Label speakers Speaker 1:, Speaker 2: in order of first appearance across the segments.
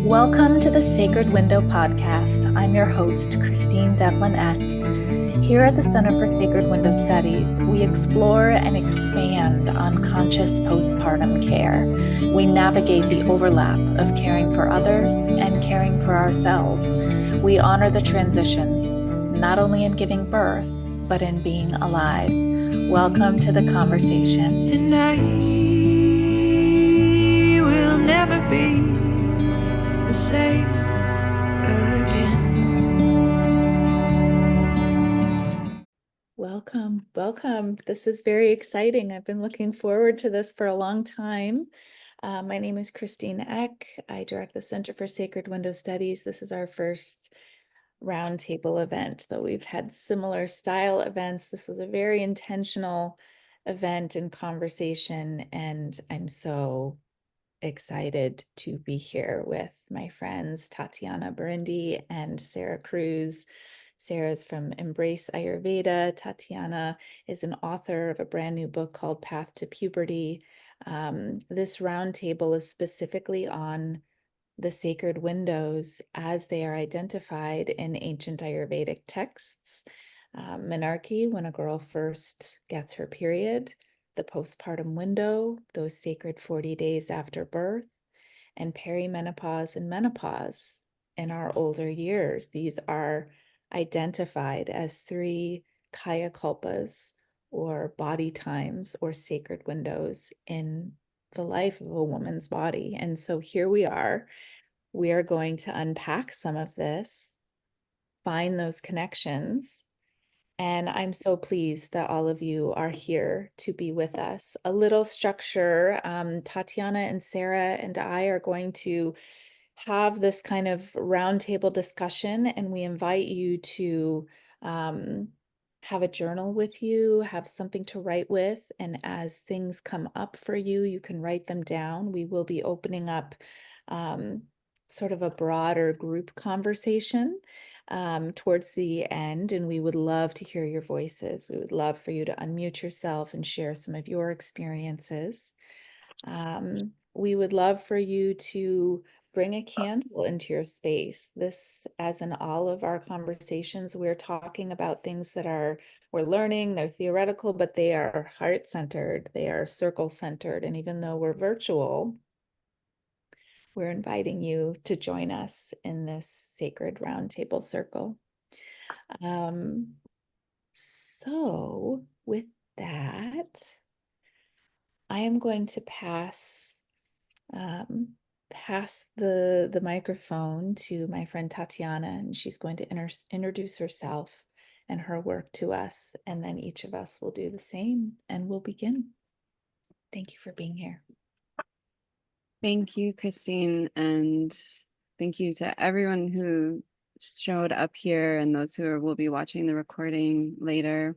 Speaker 1: Welcome to the Sacred Window podcast. I'm your host, Christine Eck. Here at the Center for Sacred Window Studies, we explore and expand on conscious postpartum care. We navigate the overlap of caring for others and caring for ourselves. We honor the transitions, not only in giving birth, but in being alive. Welcome to the conversation.
Speaker 2: And I will never be the same again.
Speaker 1: Welcome. This is very exciting. I've been looking forward to this for a long time. My name is Christine Eck. I direct the Center for Sacred Window Studies. This is our first roundtable event, though we've had similar style events. This was a very intentional event and conversation, and I'm so excited to be here with my friends Tatiana Berindei and Sarah Kruse. Sarah's from Embrace Ayurveda. Tatiana is an author of a brand new book called Path to Puberty. This roundtable is specifically on the sacred windows as they are identified in ancient Ayurvedic texts. Menarche, when a girl first gets her period, the postpartum window, those sacred 40 days after birth, and perimenopause and menopause in our older years. These are identified as three kaya kalpas, or body times, or sacred windows in the life of a woman's body. And so here we are going to unpack some of this, find those connections. And I'm so pleased that all of you are here to be with us. A little structure, Tatiana and Sarah and I are going to have this kind of roundtable discussion, and we invite you to have a journal with you, have something to write with, and as things come up for you, you can write them down. We will be opening up sort of a broader group conversation towards the end, and we would love to hear your voices. We would love for you to unmute yourself and share some of your experiences. We would love for you to bring a candle into your space. This, as in all of our conversations, we're talking about things that we're learning, they're theoretical, but they are heart-centered, they are circle-centered, and even though we're virtual, we're inviting you to join us in this sacred roundtable circle. So with that, I am going to pass the microphone to my friend Tatiana, and she's going to introduce herself and her work to us, and then each of us will do the same, and we'll begin. Thank you for being here.
Speaker 3: Thank you, Christine, and thank you to everyone who showed up here and those who will be watching the recording later.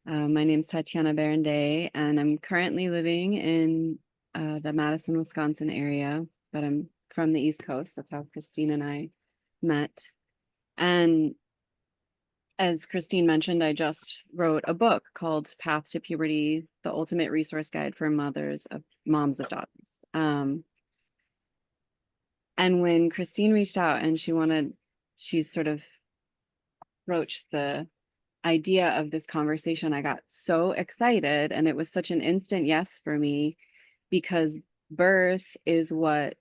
Speaker 3: My name is Tatiana Berindei, and I'm currently living in the Madison, Wisconsin area, but I'm from the East Coast. That's how Christine and I met. And as Christine mentioned, I just wrote a book called Path to Puberty, the Ultimate Resource Guide for Moms of Daughters. And when Christine reached out and she sort of broached the idea of this conversation, I got so excited, and it was such an instant yes for me, because birth is what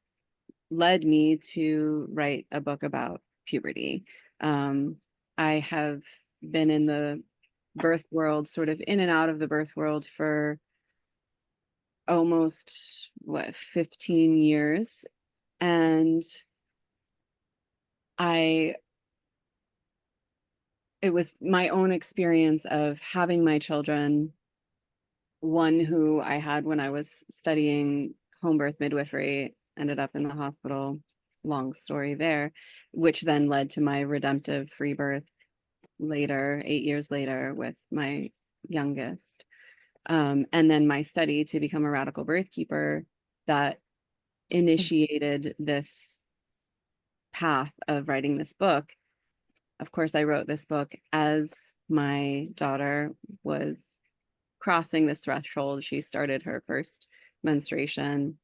Speaker 3: led me to write a book about puberty. I have been in the birth world, sort of in and out of the birth world, for almost 15 years. And it was my own experience of having my children, one who I had when I was studying home birth midwifery, ended up in the hospital, long story there, which then led to my redemptive free birth later, 8 years later, with my youngest. And then my study to become a radical birth keeper that initiated this path of writing this book. Of course, I wrote this book as my daughter was crossing this threshold. She started her first menstruation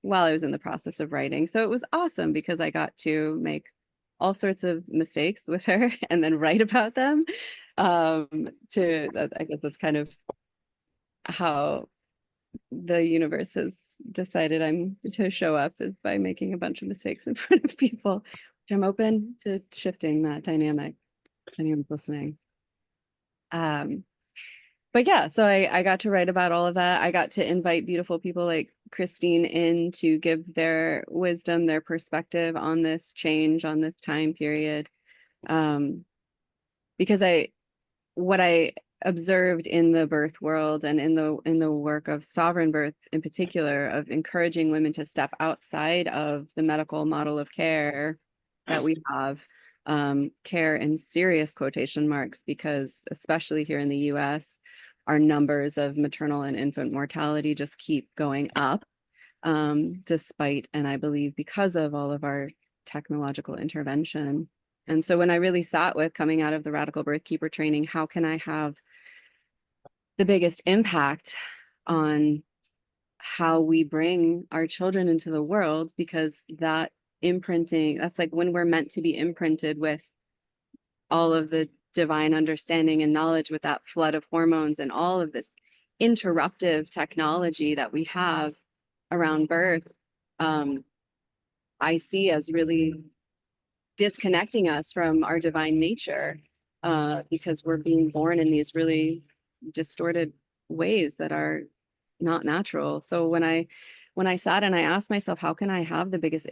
Speaker 3: while I was in the process of writing. So it was awesome because I got to make all sorts of mistakes with her and then write about them. I guess that's kind of how the universe has decided I'm to show up, is by making a bunch of mistakes in front of people, which I'm open to shifting that dynamic. Anyone's listening. But yeah, so I got to write about all of that. I got to invite beautiful people like Christine in to give their wisdom, their perspective on this change, on this time period. Because what I observed in the birth world and in the work of sovereign birth in particular, of encouraging women to step outside of the medical model of care that we have, care in serious quotation marks, because especially here in the US, our numbers of maternal and infant mortality just keep going up, despite, and I believe because of all of our technological intervention. And so when I really sat with, coming out of the radical birth keeper training, how can I have the biggest impact on how we bring our children into the world? Because that imprinting, that's like when we're meant to be imprinted with all of the divine understanding and knowledge, with that flood of hormones and all of this interruptive technology that we have around birth, I see as really disconnecting us from our divine nature, because we're being born in these really distorted ways that are not natural. So when I sat and I asked myself, how can I have the biggest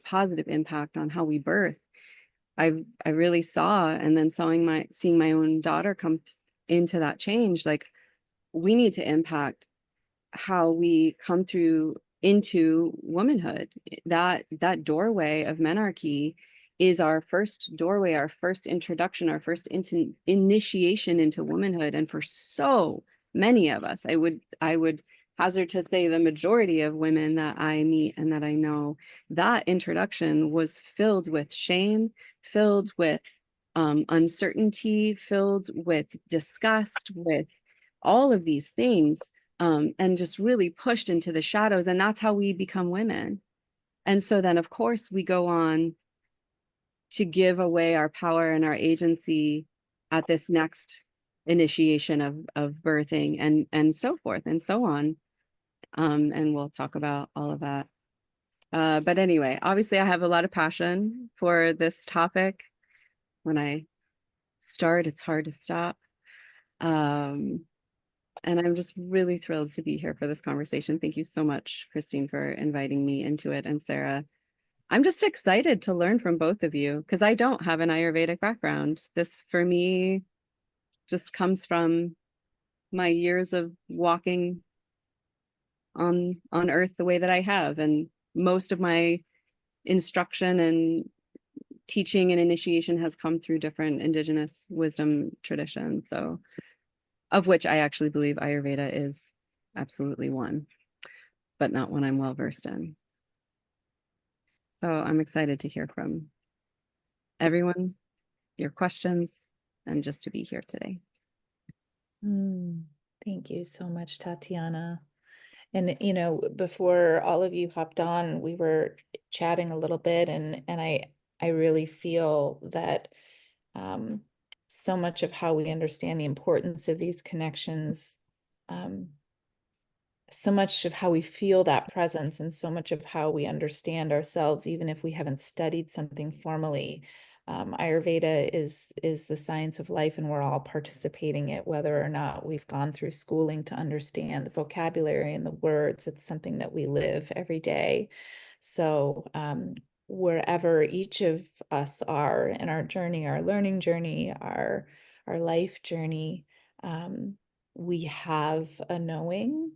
Speaker 3: positive impact on how we birth? I really saw, and then seeing my own daughter come into that change, like, we need to impact how we come through into womanhood. That doorway of menarche is our first doorway, our first introduction, our first initiation into womanhood. And for so many of us, I would hazard to say the majority of women that I meet and that I know, that introduction was filled with shame, filled with uncertainty, filled with disgust, with all of these things, and just really pushed into the shadows. And that's how we become women. And so then, of course, we go on to give away our power and our agency at this next initiation of birthing, and so forth and so on. And we'll talk about all of that. But anyway, obviously I have a lot of passion for this topic. When I start, it's hard to stop. And I'm just really thrilled to be here for this conversation. Thank you so much, Christine, for inviting me into it, and Sarah. I'm just excited to learn from both of you, because I don't have an Ayurvedic background. This, for me, just comes from my years of walking on earth the way that I have. And most of my instruction and teaching and initiation has come through different indigenous wisdom traditions. So, of which I actually believe Ayurveda is absolutely one, but not one I'm well versed in. So I'm excited to hear from everyone, your questions, and just to be here today.
Speaker 1: Thank you so much, Tatiana. And before all of you hopped on, we were chatting a little bit, and I really feel that so much of how we understand the importance of these connections, so much of how we feel that presence, and so much of how we understand ourselves, even if we haven't studied something formally. Ayurveda is the science of life, and we're all participating it, whether or not we've gone through schooling to understand the vocabulary and the words. It's something that we live every day. So wherever each of us are in our journey, our learning journey, our life journey, we have a knowing,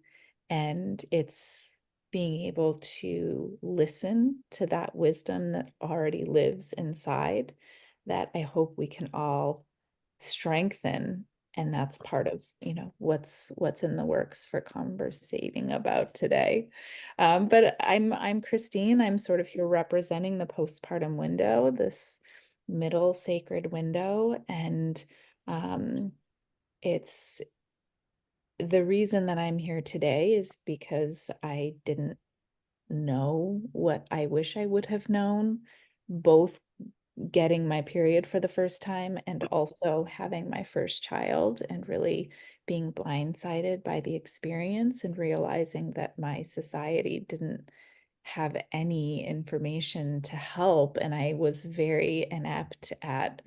Speaker 1: and it's being able to listen to that wisdom that already lives inside, that I hope we can all strengthen. And that's part of, what's in the works for conversating about today. But I'm Christine. I'm sort of here representing the postpartum window, this middle sacred window. And it's the reason that I'm here today is because I didn't know what I wish I would have known, both getting my period for the first time and also having my first child, and really being blindsided by the experience and realizing that my society didn't have any information to help. And I was very inept at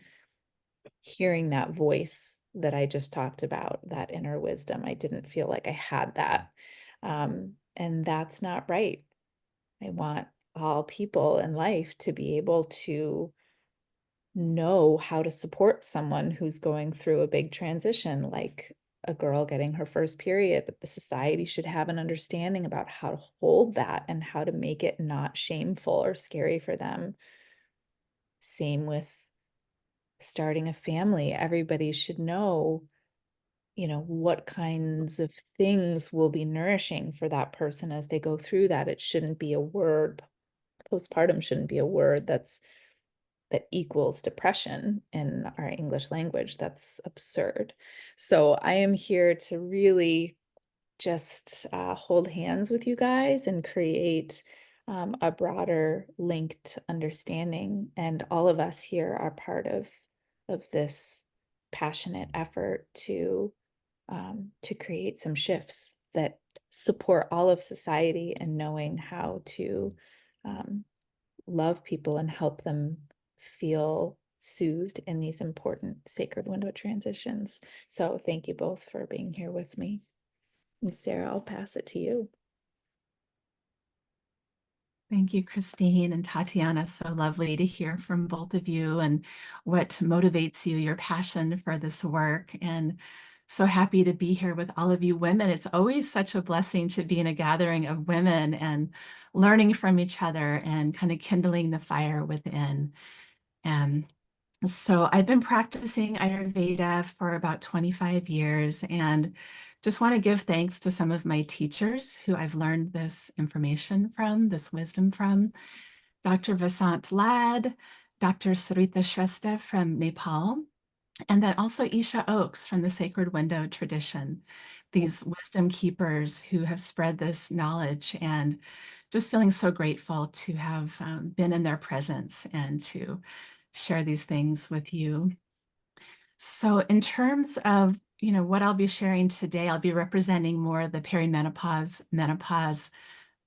Speaker 1: hearing that voice that I just talked about, that inner wisdom. I didn't feel like I had that. And that's not right. I want all people in life to be able to know how to support someone who's going through a big transition, like a girl getting her first period. That the society should have an understanding about how to hold that and how to make it not shameful or scary for them. Same with starting a family. Everybody should know, what kinds of things will be nourishing for that person as they go through that. It shouldn't be a word, postpartum shouldn't be a word that equals depression in our English language. That's absurd. So I am here to really just hold hands with you guys and create a broader linked understanding. And all of us here are part of this passionate effort to create some shifts that support all of society and knowing how to um, love people and help them feel soothed in these important sacred window transitions. So thank you both for being here with me. And Sarah, I'll pass it to you.
Speaker 4: Thank you, Christine and Tatiana. So lovely to hear from both of you and what motivates you, your passion for this work. And so happy to be here with all of you women. It's always such a blessing to be in a gathering of women and learning from each other and kind of kindling the fire within. And so I've been practicing Ayurveda for about 25 years, and just want to give thanks to some of my teachers who I've learned this information from, this wisdom from. Dr. Vasant Lad, Dr. Sarita Shrestha from Nepal, and then also Isha Oaks from the Sacred Window tradition. These wisdom keepers who have spread this knowledge, and just feeling so grateful to have been in their presence and to share these things with you. So in terms of, what I'll be sharing today, I'll be representing more the perimenopause, menopause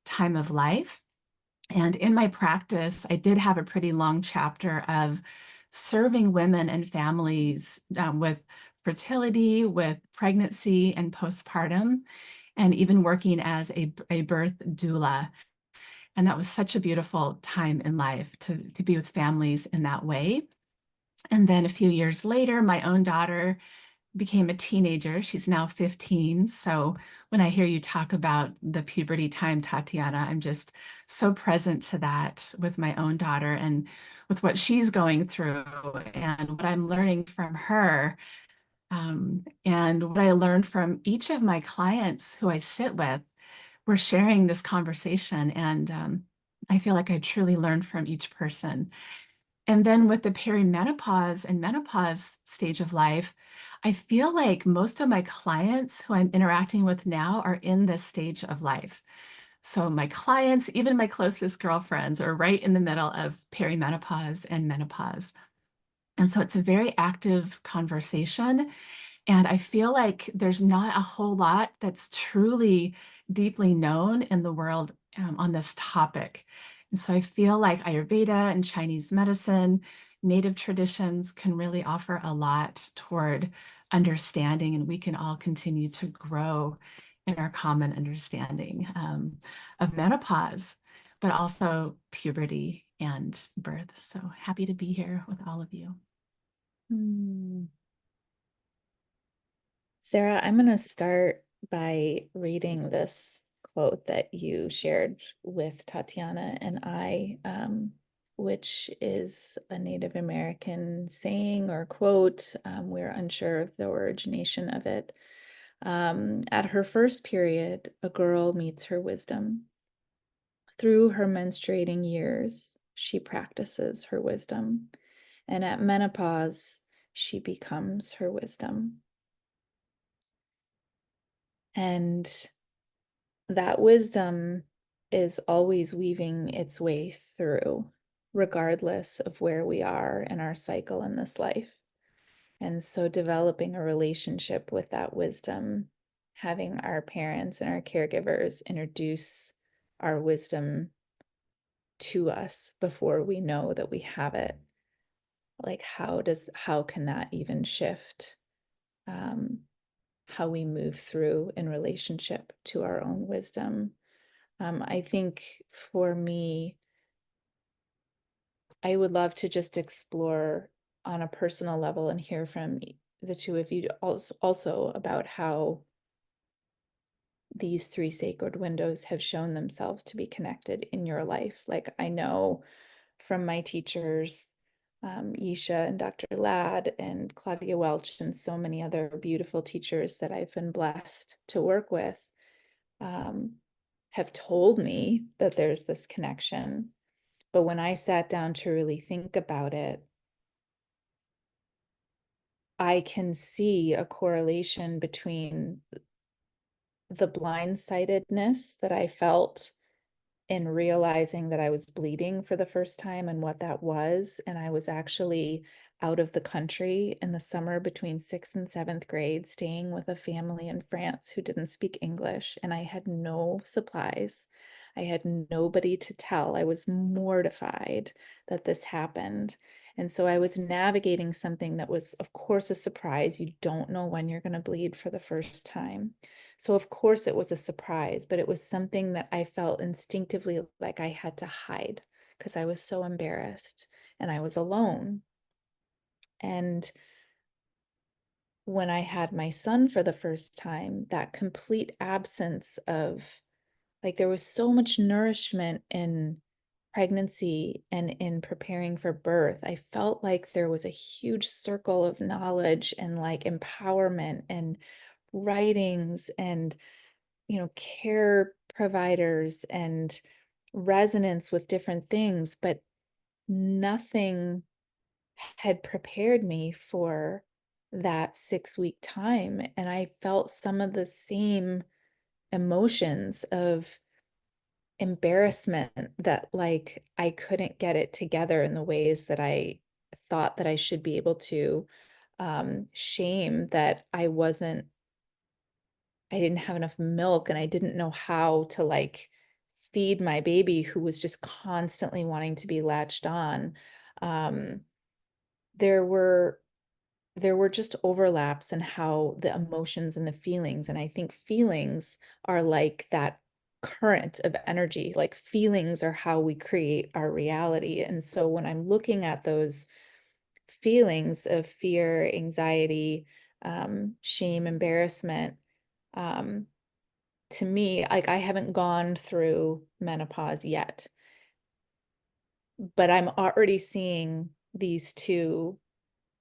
Speaker 4: time of life. And in my practice, I did have a pretty long chapter of serving women and families with fertility, with pregnancy and postpartum, and even working as a birth doula. And that was such a beautiful time in life to be with families in that way. And then a few years later, my own daughter became a teenager. She's now 15. So when I hear you talk about the puberty time, Tatiana, I'm just so present to that with my own daughter and with what she's going through and what I'm learning from her. And what I learned from each of my clients who I sit with. We're sharing this conversation, and I feel like I truly learned from each person. And then with the perimenopause and menopause stage of life, I feel like most of my clients who I'm interacting with now are in this stage of life. So my clients, even my closest girlfriends, are right in the middle of perimenopause and menopause. And so it's a very active conversation. And I feel like there's not a whole lot that's truly deeply known in the world on this topic. And so I feel like Ayurveda and Chinese medicine, native traditions can really offer a lot toward understanding, and we can all continue to grow in our common understanding of menopause, but also puberty and birth. So happy to be here with all of you.
Speaker 1: Sarah, I'm going to start by reading this quote that you shared with Tatiana and I, which is a Native American saying or quote. We're unsure of the origination of it. At her first period, a girl meets her wisdom. Through her menstruating years, she practices her wisdom. And at menopause, she becomes her wisdom. And that wisdom is always weaving its way through, regardless of where we are in our cycle in this life. And so developing a relationship with that wisdom, having our parents and our caregivers introduce our wisdom to us before we know that we have it. Like, how can that even shift how we move through in relationship to our own wisdom? I think for me, I would love to just explore on a personal level and hear from the two of you also about how these three sacred windows have shown themselves to be connected in your life. Like, I know from my teachers, Yisha and Dr. Ladd and Claudia Welch and so many other beautiful teachers that I've been blessed to work with, have told me that there's this connection. But when I sat down to really think about it, I can see a correlation between the blindsidedness that I felt in realizing that I was bleeding for the first time and what that was. And I was actually out of the country in the summer between 6th and 7th grade, staying with a family in France who didn't speak English. And I had no supplies. I had nobody to tell. I was mortified that this happened. And so I was navigating something that was, of course, a surprise. You don't know when you're going to bleed for the first time. So of course it was a surprise, but it was something that I felt instinctively like I had to hide because I was so embarrassed and I was alone. And when I had my son for the first time, that complete absence of, like, there was so much nourishment in pregnancy and in preparing for birth. I felt like there was a huge circle of knowledge and like empowerment and writings and care providers and resonance with different things, but nothing had prepared me for that 6-week time. And I felt some of the same emotions of embarrassment that, like, I couldn't get it together in the ways that I thought that I should be able to. Shame that I didn't have enough milk and I didn't know how to like feed my baby who was just constantly wanting to be latched on. Um, there were just overlaps in how the emotions and the feelings, and I think feelings are like that current of energy. Like, feelings are how we create our reality. And so when I'm looking at those feelings of fear, anxiety, shame, embarrassment, um, to me, like, I haven't gone through menopause yet, but I'm already seeing these two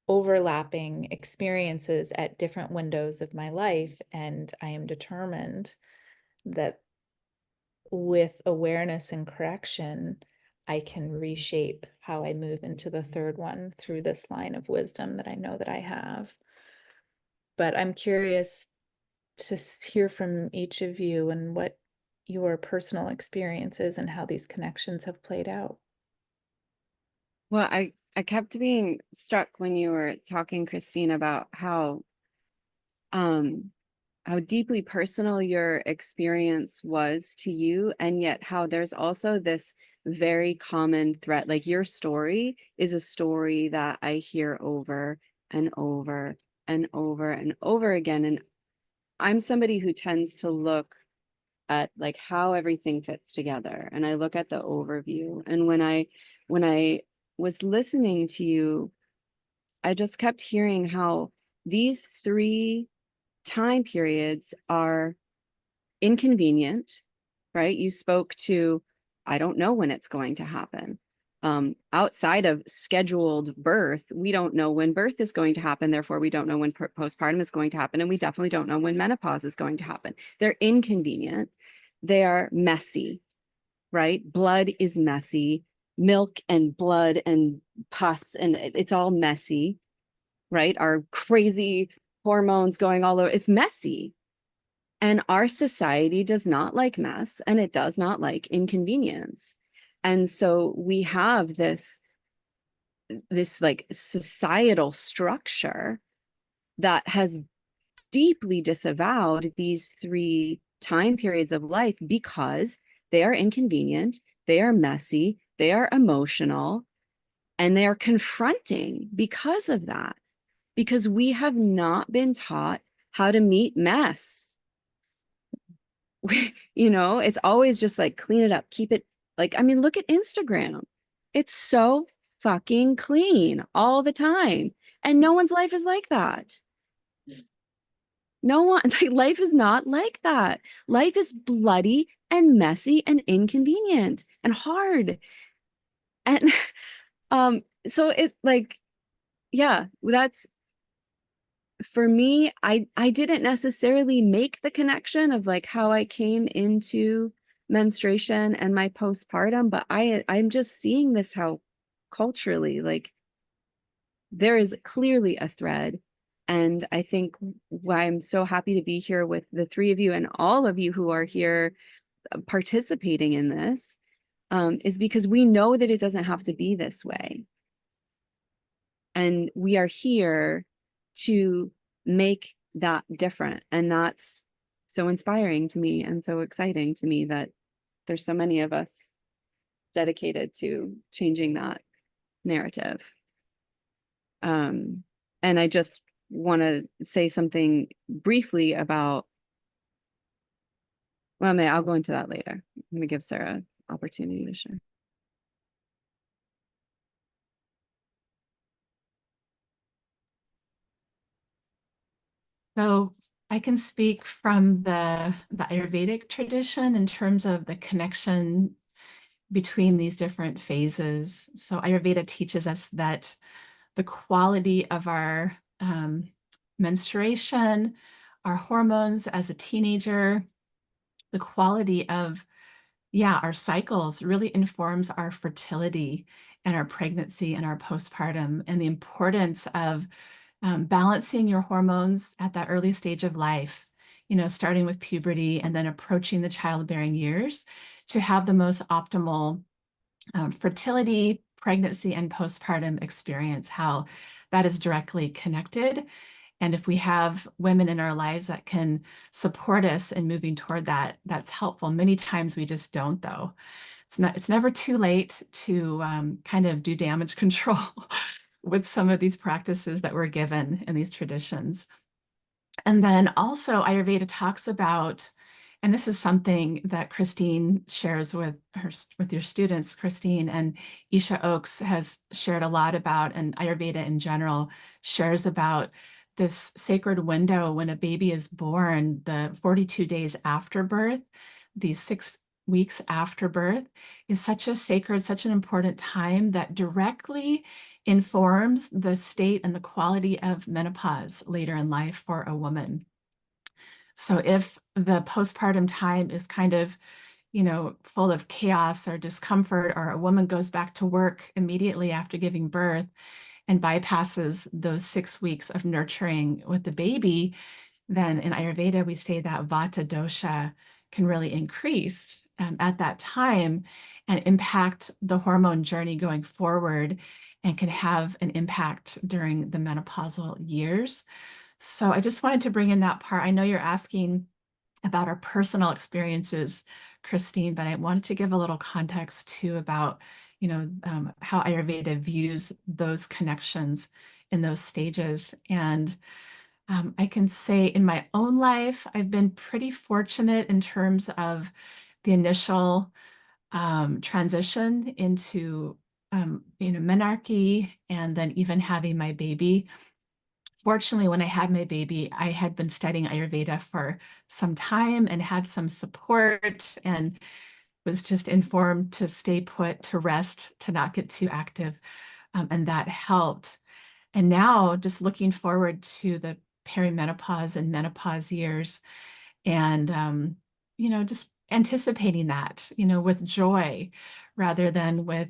Speaker 1: overlapping experiences at different windows of my life. And I am determined that with awareness and correction, I can reshape how I move into the third one through this line of wisdom that I know that I have. But I'm curious to hear from each of you and what your personal experiences and how these connections have played out.
Speaker 3: Well, I kept being struck when you were talking, Christine, about how deeply personal your experience was to you, and yet how there's also this very common thread. Like, your story is a story that I hear over and over and over and over again. And I'm somebody who tends to look at like how everything fits together, and I look at the overview. And when I was listening to you, I just kept hearing how these three time periods are inconvenient, right? You spoke to, I don't know when it's going to happen. Outside of scheduled birth, we don't know when birth is going to happen. Therefore, we don't know when postpartum is going to happen. And we definitely don't know when menopause is going to happen. They're inconvenient. They are messy, right? Blood is messy. Milk and blood and pus, and it's all messy, right? Our crazy hormones going all over. It's messy. And our society does not like mess, and it does not like inconvenience. And so we have this like societal structure that has deeply disavowed these three time periods of life because they are inconvenient, they are messy, they are emotional, and they are confronting because of that. Because we have not been taught how to meet mess. It's always just like clean it up, keep it like, I mean, look at Instagram. It's so fucking clean all the time. And no one's life is like that. No one, like, life is not like that. Life is bloody and messy and inconvenient and hard. And so it like, yeah, that's for me. I didn't necessarily make the connection of like how I came into menstruation and my postpartum, but I'm just seeing this, how culturally, like, there is clearly a thread. And I think why I'm so happy to be here with the three of you and all of you who are here participating in this, is because we know that it doesn't have to be this way. And we are here to make that different. And that's so inspiring to me and so exciting to me that there's so many of us dedicated to changing that narrative. And I just want to say something briefly about, well, I'll go into that later. I'm going to give Sarah an opportunity to share.
Speaker 4: So I can speak from the Ayurvedic tradition in terms of the connection between these different phases. So Ayurveda teaches us that the quality of our menstruation, our hormones as a teenager, the quality of, our cycles really informs our fertility and our pregnancy and our postpartum, and the importance of balancing your hormones at that early stage of life, starting with puberty and then approaching the childbearing years to have the most optimal fertility, pregnancy, and postpartum experience, how that is directly connected. And if we have women in our lives that can support us in moving toward that, that's helpful. Many times we just don't, though. It's never too late to kind of do damage control with some of these practices that we're given in these traditions. And then also Ayurveda talks about, and this is something that Christine shares with your students, Christine, and Isha Oakes has shared a lot about, and Ayurveda in general shares about this sacred window when a baby is born, the 42 days after birth, these 6 weeks after birth is such a sacred, such an important time that directly informs the state and the quality of menopause later in life for a woman. So if the postpartum time is kind of, full of chaos or discomfort, or a woman goes back to work immediately after giving birth and bypasses those 6 weeks of nurturing with the baby, then in Ayurveda, we say that Vata dosha can really increase at that time and impact the hormone journey going forward, and can have an impact during the menopausal years. So I just wanted to bring in that part. I know you're asking about our personal experiences, Christine, but I wanted to give a little context too about, how Ayurveda views those connections in those stages. And I can say in my own life, I've been pretty fortunate in terms of the initial transition into, menarche, and then even having my baby. Fortunately, when I had my baby, I had been studying Ayurveda for some time and had some support, and was just informed to stay put, to rest, to not get too active. And that helped. And now just looking forward to the perimenopause and menopause years, and, just anticipating that, with joy rather than with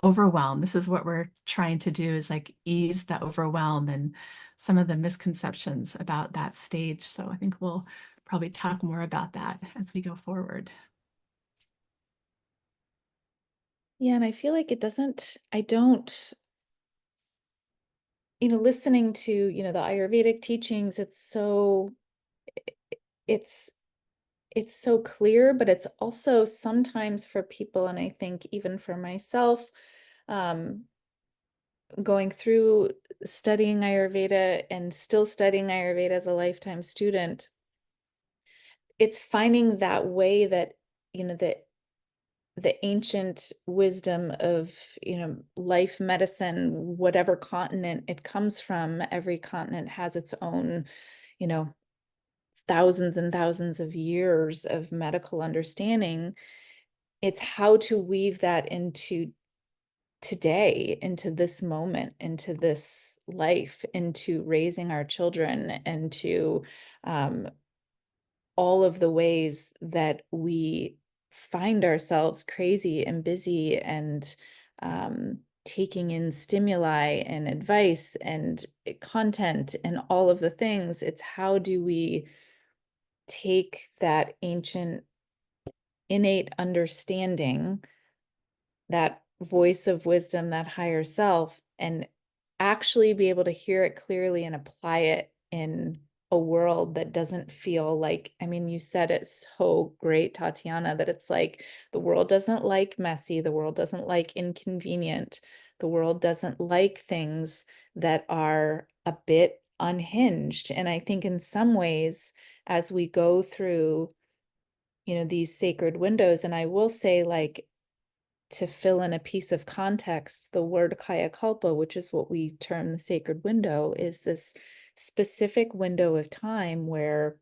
Speaker 4: overwhelm. This is what we're trying to do, is like ease the overwhelm and some of the misconceptions about that stage. So I think we'll probably talk more about that as we go forward.
Speaker 1: Yeah, and I feel like I don't, listening to, the Ayurvedic teachings, it's it's so clear, but it's also sometimes for people, and I think even for myself, um, going through studying Ayurveda and still studying Ayurveda as a lifetime student, it's finding that way that, the ancient wisdom of, life medicine, whatever continent it comes from, every continent has its own, you know, thousands and thousands of years of medical understanding. It's how to weave that into today, into this moment, into this life, into raising our children, and to all of the ways that we find ourselves crazy and busy and taking in stimuli and advice and content and all of the things. It's how do we take that ancient innate understanding, that voice of wisdom, that higher self, and actually be able to hear it clearly and apply it in a world that doesn't feel like, I mean, you said it so great, Tatiana, that it's like the world doesn't like messy, the world doesn't like inconvenient, the world doesn't like things that are a bit unhinged. And I think in some ways, as we go through, these sacred windows, and I will say, like, to fill in a piece of context, the word kaya kalpa, which is what we term the sacred window, is this specific window of time where,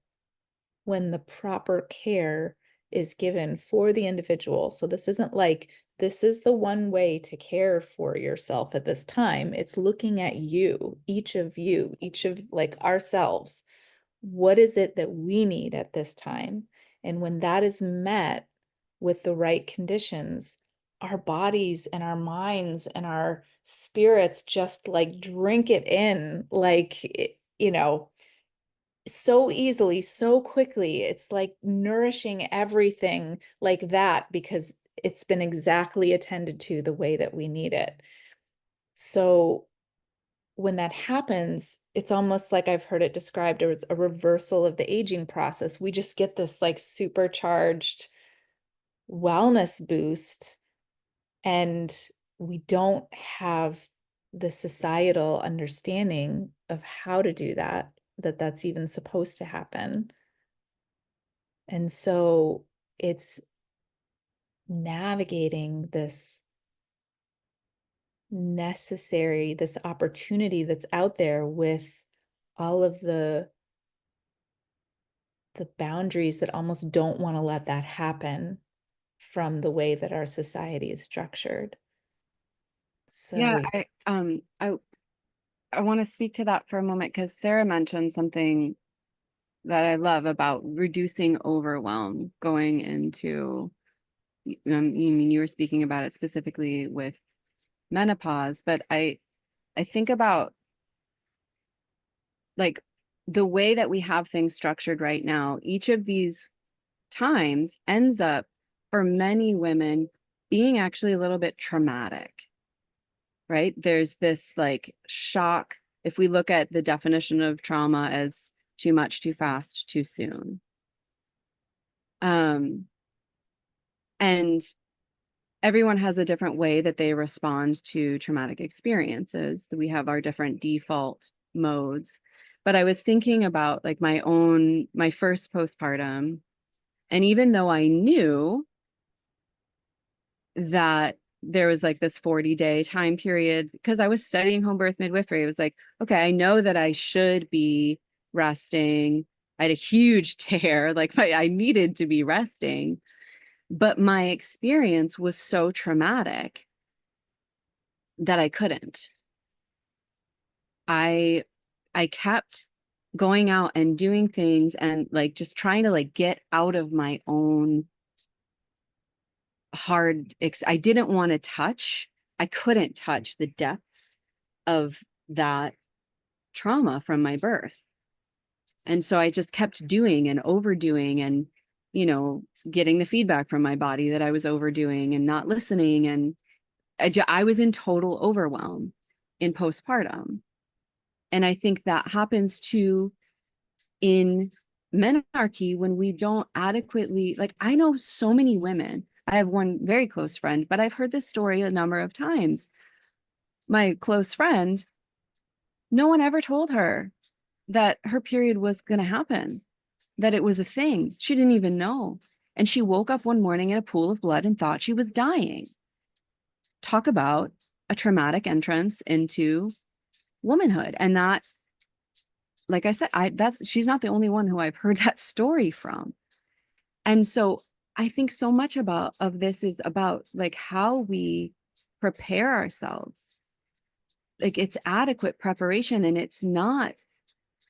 Speaker 1: when the proper care is given for the individual. So this isn't like, this is the one way to care for yourself at this time. It's looking at you, each of like ourselves. What is it that we need at this time? And when that is met with the right conditions, our bodies and our minds and our spirits just like drink it in, like, so easily, so quickly. It's like nourishing everything like that because it's been exactly attended to the way that we need it. So when that happens, it's almost like I've heard it described as a reversal of the aging process. We just get this like supercharged wellness boost, and we don't have the societal understanding of how to do that, that's even supposed to happen. And so it's navigating this this opportunity that's out there with all of the boundaries that almost don't want to let that happen from the way that our society is structured.
Speaker 3: Yeah,
Speaker 1: So
Speaker 3: I want to speak to that for a moment because Sarah mentioned something that I love about reducing overwhelm going into, you were speaking about it specifically with menopause, but I think about like the way that we have things structured right now. Each of these times ends up for many women being actually a little bit traumatic, right? There's this like shock. If we look at the definition of trauma as too much, too fast, too soon. And everyone has a different way that they respond to traumatic experiences. We have our different default modes. But I was thinking about like my first postpartum. And even though I knew that there was like this 40-day time period, because I was studying home birth midwifery, it was like, okay, I know that I should be resting. I had a huge tear, like I needed to be resting. But my experience was so traumatic that I couldn't. I kept going out and doing things and like just trying to like get out of my own I didn't want to touch. I couldn't touch the depths of that trauma from my birth. And so I just kept doing and overdoing and, getting the feedback from my body that I was overdoing and not listening. And I was in total overwhelm in postpartum. And I think that happens too in menarche when we don't adequately, like, I know so many women. I have one very close friend, but I've heard this story a number of times. My close friend, no one ever told her that her period was going to happen, that it was a thing. She didn't even know. And she woke up one morning in a pool of blood and thought she was dying. Talk about a traumatic entrance into womanhood. And that, like I said, she's not the only one who I've heard that story from. And so I think so much of this is about like how we prepare ourselves. Like, it's adequate preparation, and it's not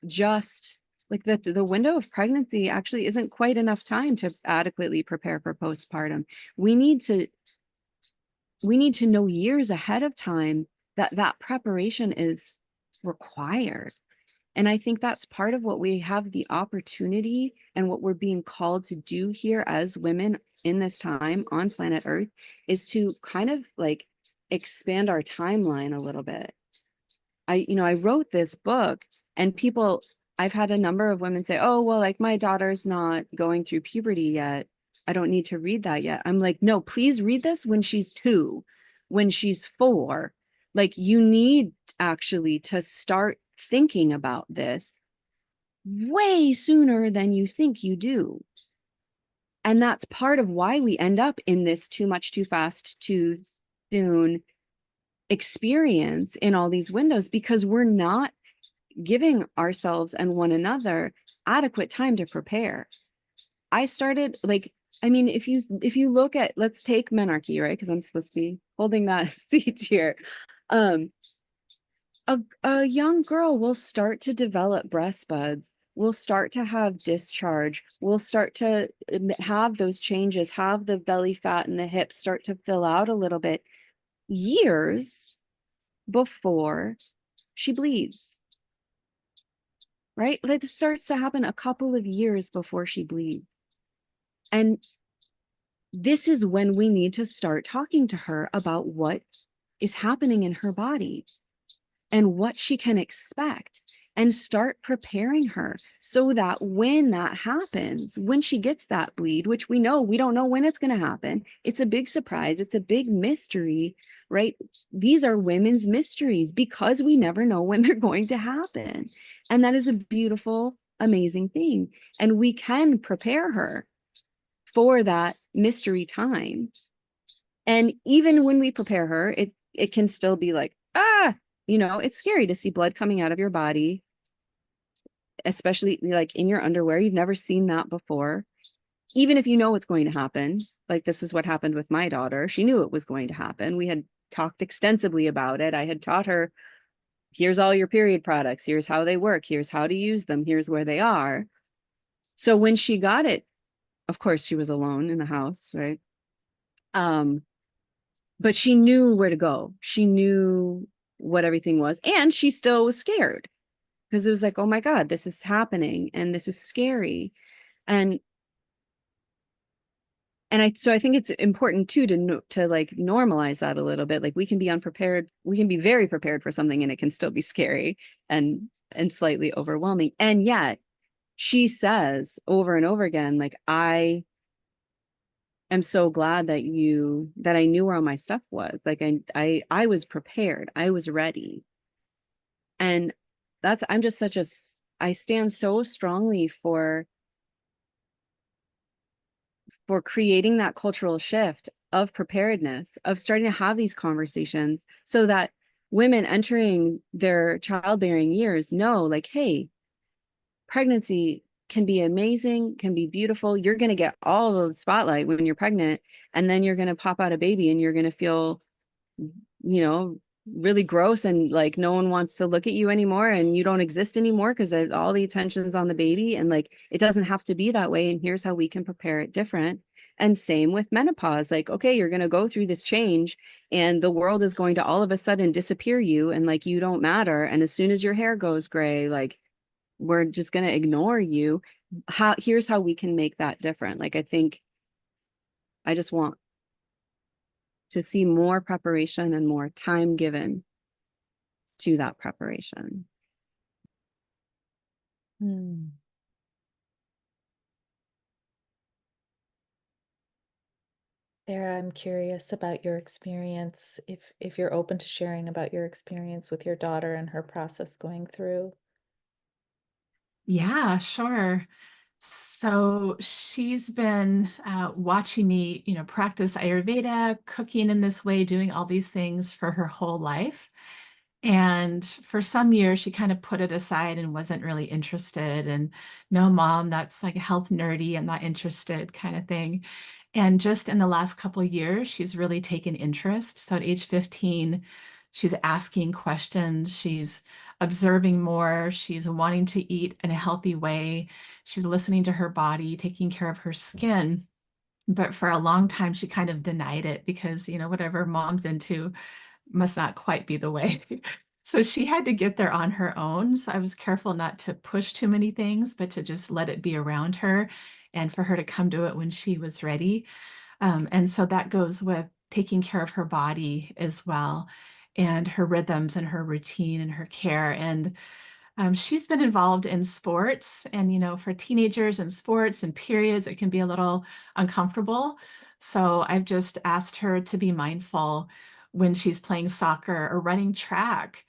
Speaker 3: just like the window of pregnancy actually isn't quite enough time to adequately prepare for postpartum. We need to know years ahead of time that preparation is required. And I think that's part of what we have the opportunity and what we're being called to do here as women in this time on planet Earth, is to kind of like expand our timeline a little bit. I wrote this book, and I've had a number of women say, oh, well, like, my daughter's not going through puberty yet, I don't need to read that yet. I'm like, no, please read this when she's 2, when she's 4. Like, you need actually to start thinking about this way sooner than you think you do. And that's part of why we end up in this too much, too fast, too soon experience in all these windows, because we're not giving ourselves and one another adequate time to prepare. I started, like, I mean, if you look at, let's take menarche, right? Because I'm supposed to be holding that seat here. A young girl will start to develop breast buds, will start to have discharge, will start to have those changes, have the belly fat and the hips start to fill out a little bit years before she bleeds, right? Like, it starts to happen a couple of years before she bleeds. And this is when we need to start talking to her about what is happening in her body and what she can expect, and start preparing her so that when that happens, when she gets that bleed, which we don't know when it's going to happen. It's a big surprise. It's a big mystery, right? These are women's mysteries because we never know when they're going to happen. And that is a beautiful, amazing thing. And we can prepare her for that mystery time. And even when we prepare her, it can still be like, it's scary to see blood coming out of your body, especially like in your underwear. You've never seen that before. Even if you know what's going to happen, like, this is what happened with my daughter. She knew it was going to happen. We had talked extensively about it. I had taught her, here's all your period products. Here's how they work. Here's how to use them. Here's where they are. So when she got it, of course, she was alone in the house, right? But she knew where to go. She knew what everything was. And she still was scared, because it was like, oh my God, this is happening and this is scary. And so I think it's important too to like normalize that a little bit. Like, we can be unprepared. We can be very prepared for something, and it can still be scary and slightly overwhelming. And yet she says over and over again, like, I am so glad that I knew where all my stuff was. Like, I was prepared. I was ready. And I stand so strongly for creating that cultural shift of preparedness, of starting to have these conversations so that women entering their childbearing years know, like, hey, pregnancy can be amazing, can be beautiful. You're going to get all of the spotlight when you're pregnant, and then you're going to pop out a baby and you're going to feel, really gross, and like no one wants to look at you anymore, and you don't exist anymore because all the attention's on the baby. And like, it doesn't have to be that way. And here's how we can prepare it different. And same with menopause. Like, okay, you're going to go through this change, and the world is going to all of a sudden disappear you, and like, you don't matter. And as soon as your hair goes gray, like, we're just going to ignore you. Here's how we can make that different. Like, I think I just want to see more preparation and more time given to that preparation.
Speaker 1: Sarah, I'm curious about your experience, if you're open to sharing about your experience with your daughter and her process going through.
Speaker 4: Yeah, sure. So she's been watching me, practice Ayurveda, cooking in this way, doing all these things for her whole life. And for some years, she kind of put it aside and wasn't really interested. And no, mom, that's like health nerdy. I'm not interested kind of thing. And just in the last couple of years, she's really taken interest. So at age 15, she's asking questions. She's observing more. She's wanting to eat in a healthy way. She's listening to her body, taking care of her skin. But for a long time, she kind of denied it because, whatever mom's into must not quite be the way. So she had to get there on her own. So I was careful not to push too many things, but to just let it be around her and for her to come to it when she was ready. And so that goes with taking care of her body as well, and her rhythms and her routine and her care. And she's been involved in sports, and for teenagers and sports and periods, it can be a little uncomfortable. So I've just asked her to be mindful when she's playing soccer or running track,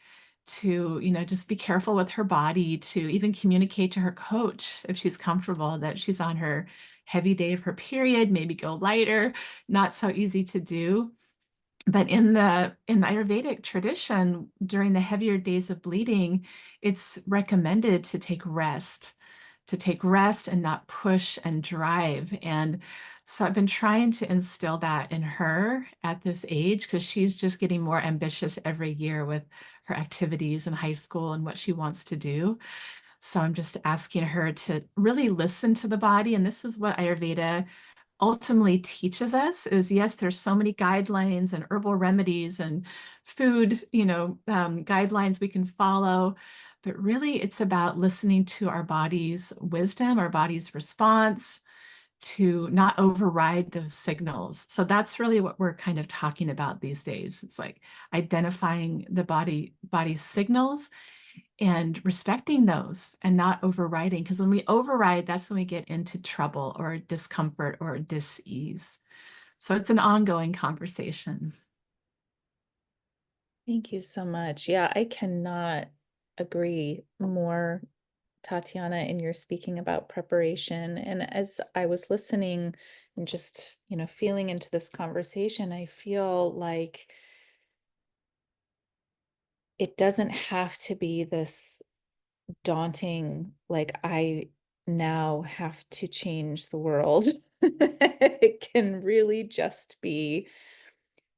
Speaker 4: to just be careful with her body, to even communicate to her coach if she's comfortable that she's on her heavy day of her period, maybe go lighter. Not so easy to do. But in the Ayurvedic tradition, during the heavier days of bleeding, it's recommended to take rest and not push and drive. And so I've been trying to instill that in her at this age, because she's just getting more ambitious every year with her activities in high school and what she wants to do. So I'm just asking her to really listen to the body. And this is what Ayurveda ultimately teaches us is, yes, there's so many guidelines and herbal remedies and food, guidelines we can follow, but really it's about listening to our body's wisdom, our body's response, to not override those signals. So that's really what we're kind of talking about these days. It's like identifying the body's signals and respecting those and not overriding. Because when we override, that's when we get into trouble or discomfort or dis-ease. So it's an ongoing conversation.
Speaker 1: Thank you so much. Yeah, I cannot agree more, Tatiana, in your speaking about preparation. And as I was listening and just, feeling into this conversation, I feel like it doesn't have to be this daunting, like, I now have to change the world. It can really just be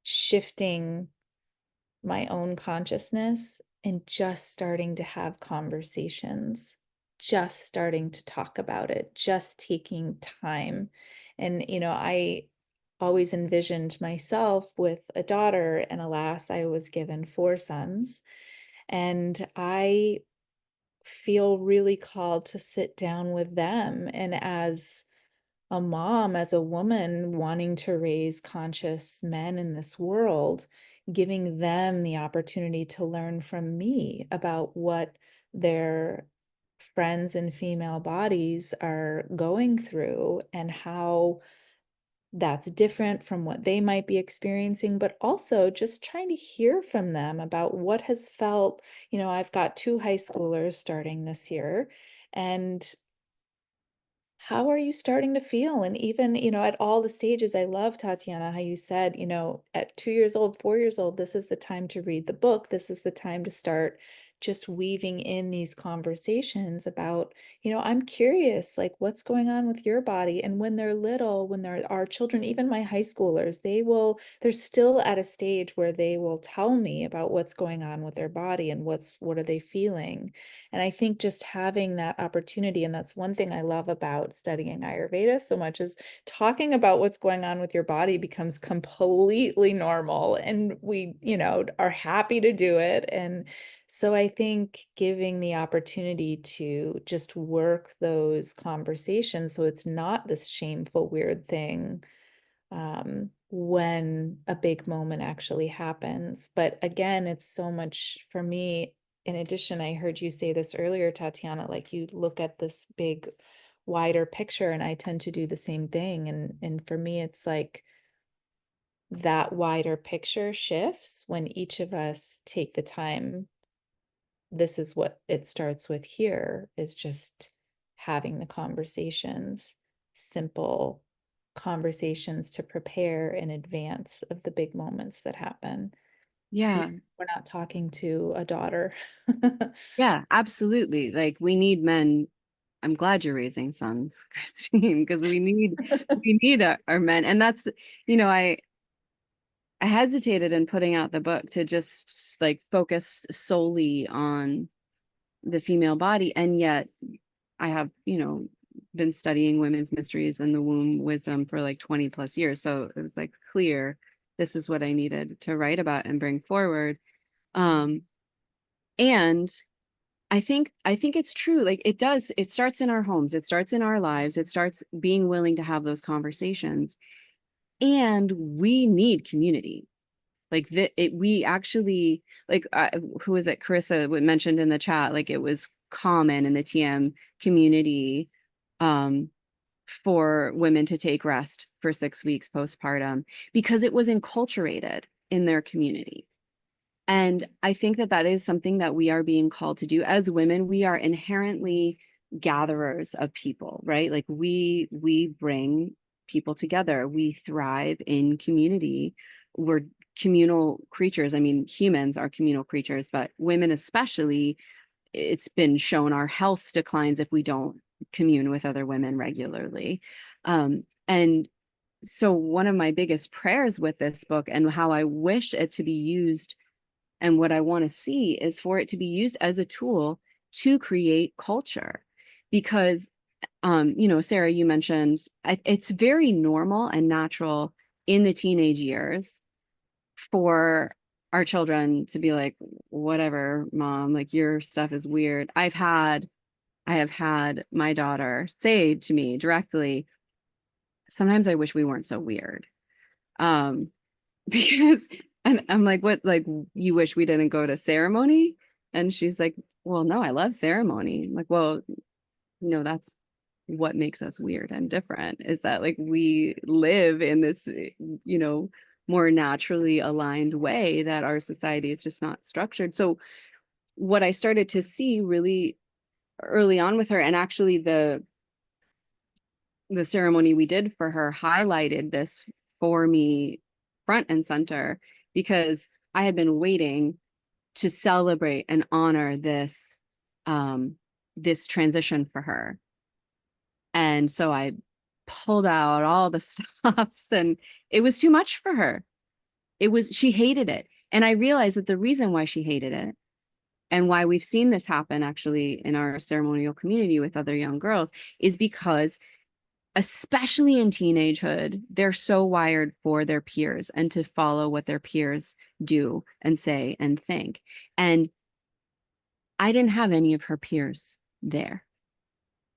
Speaker 1: shifting my own consciousness and just starting to have conversations, just starting to talk about it, just taking time. And, I always envisioned myself with a daughter, and alas, I was given 4 sons. And I feel really called to sit down with them. And as a mom, as a woman wanting to raise conscious men in this world, giving them the opportunity to learn from me about what their friends in female bodies are going through and how that's different from what they might be experiencing, but also just trying to hear from them about what has felt. I've got 2 high schoolers starting this year, and how are you starting to feel? And even, at all the stages, I love, Tatiana, how you said, at 2 years old, 4 years old, this is the time to read the book. This is the time to start just weaving in these conversations about, I'm curious, like, what's going on with your body? And when they're little, when there are children, even my high schoolers, they're still at a stage where they will tell me about what's going on with their body and what are they feeling. And I think just having that opportunity, and that's one thing I love about studying Ayurveda so much, is talking about what's going on with your body becomes completely normal. And we, are happy to do it. And So I think giving the opportunity to just work those conversations so it's not this shameful, weird thing when a big moment actually happens. But again, it's so much for me. In addition, I heard you say this earlier, Tatiana, like you look at this big, wider picture, and I tend to do the same thing. And for me, it's like that wider picture shifts when each of us take the time. This is what it starts with here, is just having the conversations, simple conversations to prepare in advance of the big moments that happen.
Speaker 3: Yeah.
Speaker 1: We're not talking to a daughter.
Speaker 3: Yeah, absolutely. Like we need men. I'm glad you're raising sons, Christine, because we need our men. And that's, I hesitated in putting out the book to just like focus solely on the female body. And yet I have, been studying women's mysteries and the womb wisdom for like 20 plus years. So it was like clear this is what I needed to write about and bring forward. Um, and I think it's true. Like it starts in our homes, it starts in our lives, it starts being willing to have those conversations. And we need community. Like we actually like who was it? Carissa mentioned in the chat, like it was common in the TM community um, for women to take rest for 6 weeks postpartum because it was enculturated in their community. And I think that that is something that we are being called to do as women. We are inherently gatherers of people, right? Like we bring people together. We thrive in community. We're communal creatures. I mean, humans are communal creatures, but women especially, it's been shown our health declines if we don't commune with other women regularly. And so one of my biggest prayers with this book and how I wish it to be used and what I want to see is for it to be used as a tool to create culture. Because, Sarah, you mentioned it's very normal and natural in the teenage years for our children to be like, whatever, mom, like your stuff is weird. I have had my daughter say to me directly, sometimes I wish we weren't so weird. Um, because and I'm like, what, like you wish we didn't go to ceremony? And she's like, well, no, I love ceremony. I'm like, well, that's what makes us weird and different is that like we live in this, more naturally aligned way that our society is just not structured. So what I started to see really early on with her, and actually the ceremony we did for her highlighted this for me front and center because I had been waiting to celebrate and honor this transition for her. And so I pulled out all the stops and it was too much for her. She hated it. And I realized that the reason why she hated it and why we've seen this happen actually in our ceremonial community with other young girls is because especially in teenagehood, they're so wired for their peers and to follow what their peers do and say and think. And I didn't have any of her peers there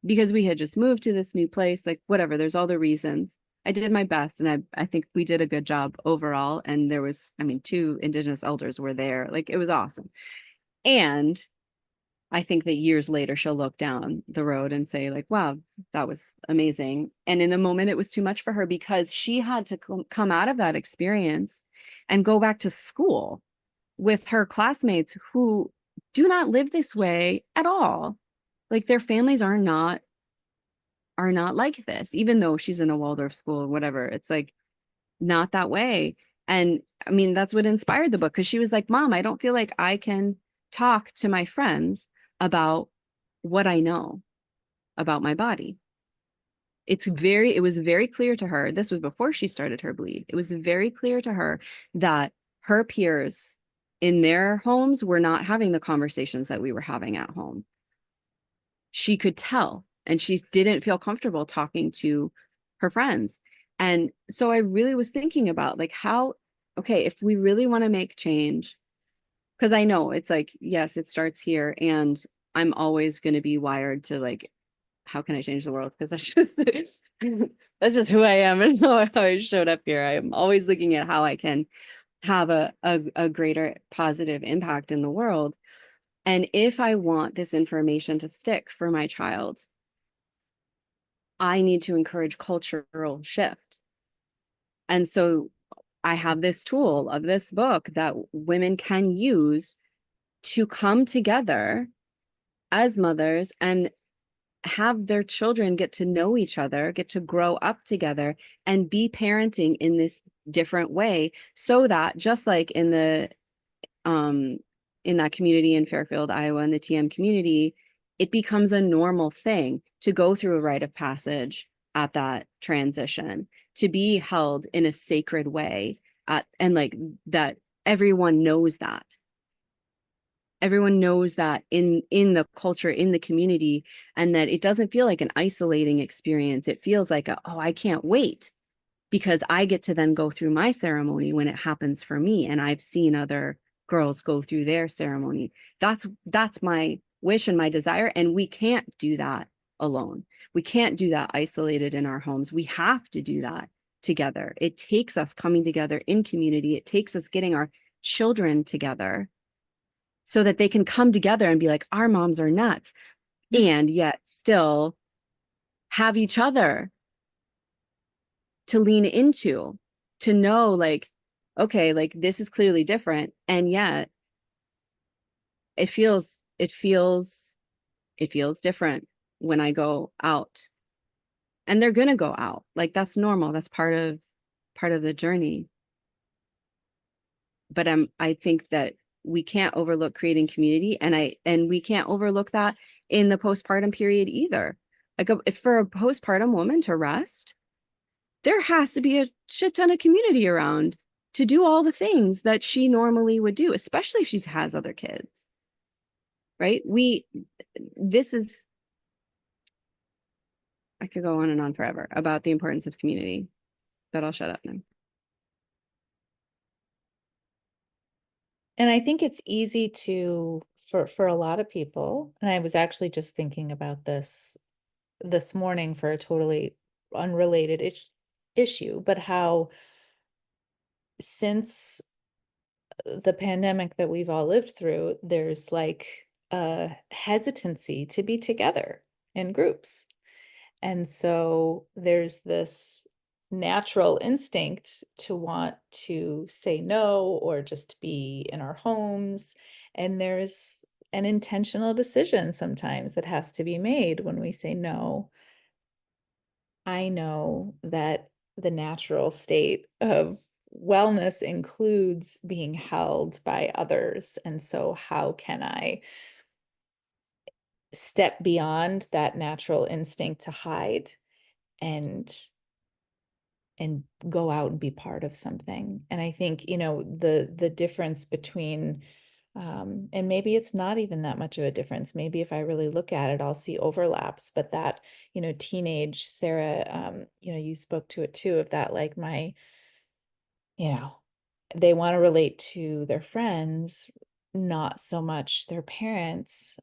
Speaker 3: because we had just moved to this new place, like whatever, there's all the reasons. I did my best and I think we did a good job overall. And there was, 2 Indigenous elders were there. Like it was awesome. And I think that years later, she'll look down the road and say like, wow, that was amazing. And in the moment, it was too much for her because she had to come out of that experience and go back to school with her classmates who do not live this way at all. Like their families are not like this, even though she's in a Waldorf school or whatever. It's like not that way. And that's what inspired the book because she was like, Mom, I don't feel like I can talk to my friends about what I know about my body. It was very clear to her. This was before she started her bleed. It was very clear to her that her peers in their homes were not having the conversations that we were having at home. She could tell, and she didn't feel comfortable talking to her friends. And so I really was thinking about like okay, if we really want to make change, Because I know it's like, yes, it starts here, and I'm always going to be wired to like, how can I change the world? Because that's just who I am and how I showed up here. I'm always looking at how I can have a greater positive impact in the world. And if I want this information to stick for my child, I need to encourage cultural shift. And so I have this tool of this book that women can use to come together as mothers and have their children get to know each other, get to grow up together, and be parenting in this different way, so that just like um in that community in Fairfield, Iowa, in the TM community, it becomes a normal thing to go through a rite of passage at that transition, to be held in a sacred way, and like that everyone knows that. Everyone knows that in the culture, in the community, and that it doesn't feel like an isolating experience. It feels like oh, I can't wait, because I get to then go through my ceremony when it happens for me, and I've seen other girls go through their ceremony. That's my wish and my desire, and we can't do that alone. We can't do that isolated in our homes. We have to do that together. It takes us coming together in community. It takes us getting our children together so that they can come together and be like, our moms are nuts, and yet still have each other to lean into, to know like, okay, like this is clearly different. And yet it feels different when I go out. And they're gonna go out. Like that's normal. That's part of the journey. But I think that we can't overlook creating community, and we can't overlook that in the postpartum period either. Like if for a postpartum woman to rest, there has to be a shit ton of community around to do all the things that she normally would do, especially if she has other kids, right? I could go on and on forever about the importance of community, but I'll shut up now.
Speaker 1: And I think it's easy for a lot of people, and I was actually just thinking about this morning for a totally unrelated issue, but how since the pandemic that we've all lived through, there's like a hesitancy to be together in groups. And so there's this natural instinct to want to say no or just be in our homes. And there's an intentional decision sometimes that has to be made when we say no. I know that the natural state of wellness includes being held by others. And so how can I step beyond that natural instinct to hide and go out and be part of something? And I think, the difference between and maybe it's not even that much of a difference. Maybe if I really look at it, I'll see overlaps, but that, teenage Sarah, you spoke to it too, of that, like they want to relate to their friends, not so much their parents.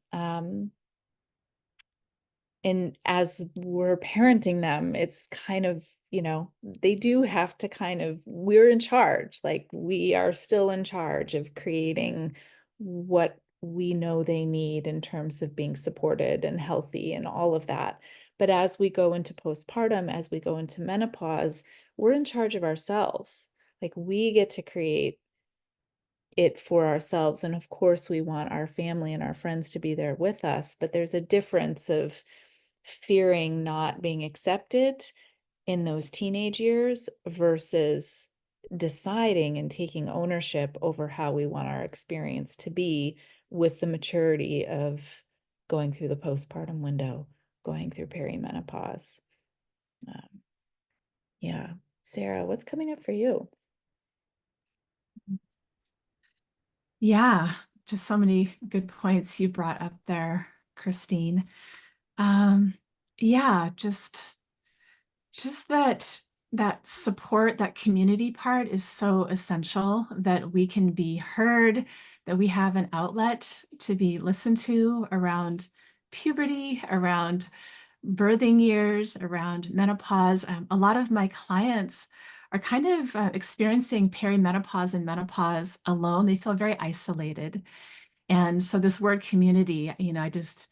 Speaker 1: And as we're parenting them, it's kind of, they do have to we're in charge. Like we are still in charge of creating what we know they need in terms of being supported and healthy and all of that. But as we go into postpartum, as we go into menopause, we're in charge of ourselves. Like we get to create it for ourselves. And of course, we want our family and our friends to be there with us. But there's a difference of fearing not being accepted in those teenage years versus deciding and taking ownership over how we want our experience to be with the maturity of going through the postpartum window, going through perimenopause. Yeah. Sarah, what's coming up for you?
Speaker 4: Yeah, just so many good points you brought up there, Christine. Yeah, just that that support, that community part is so essential, that we can be heard, that we have an outlet to be listened to around puberty, around birthing years, around menopause. A lot of my clients are kind of experiencing perimenopause and menopause alone. They feel very isolated. And so this word community, it's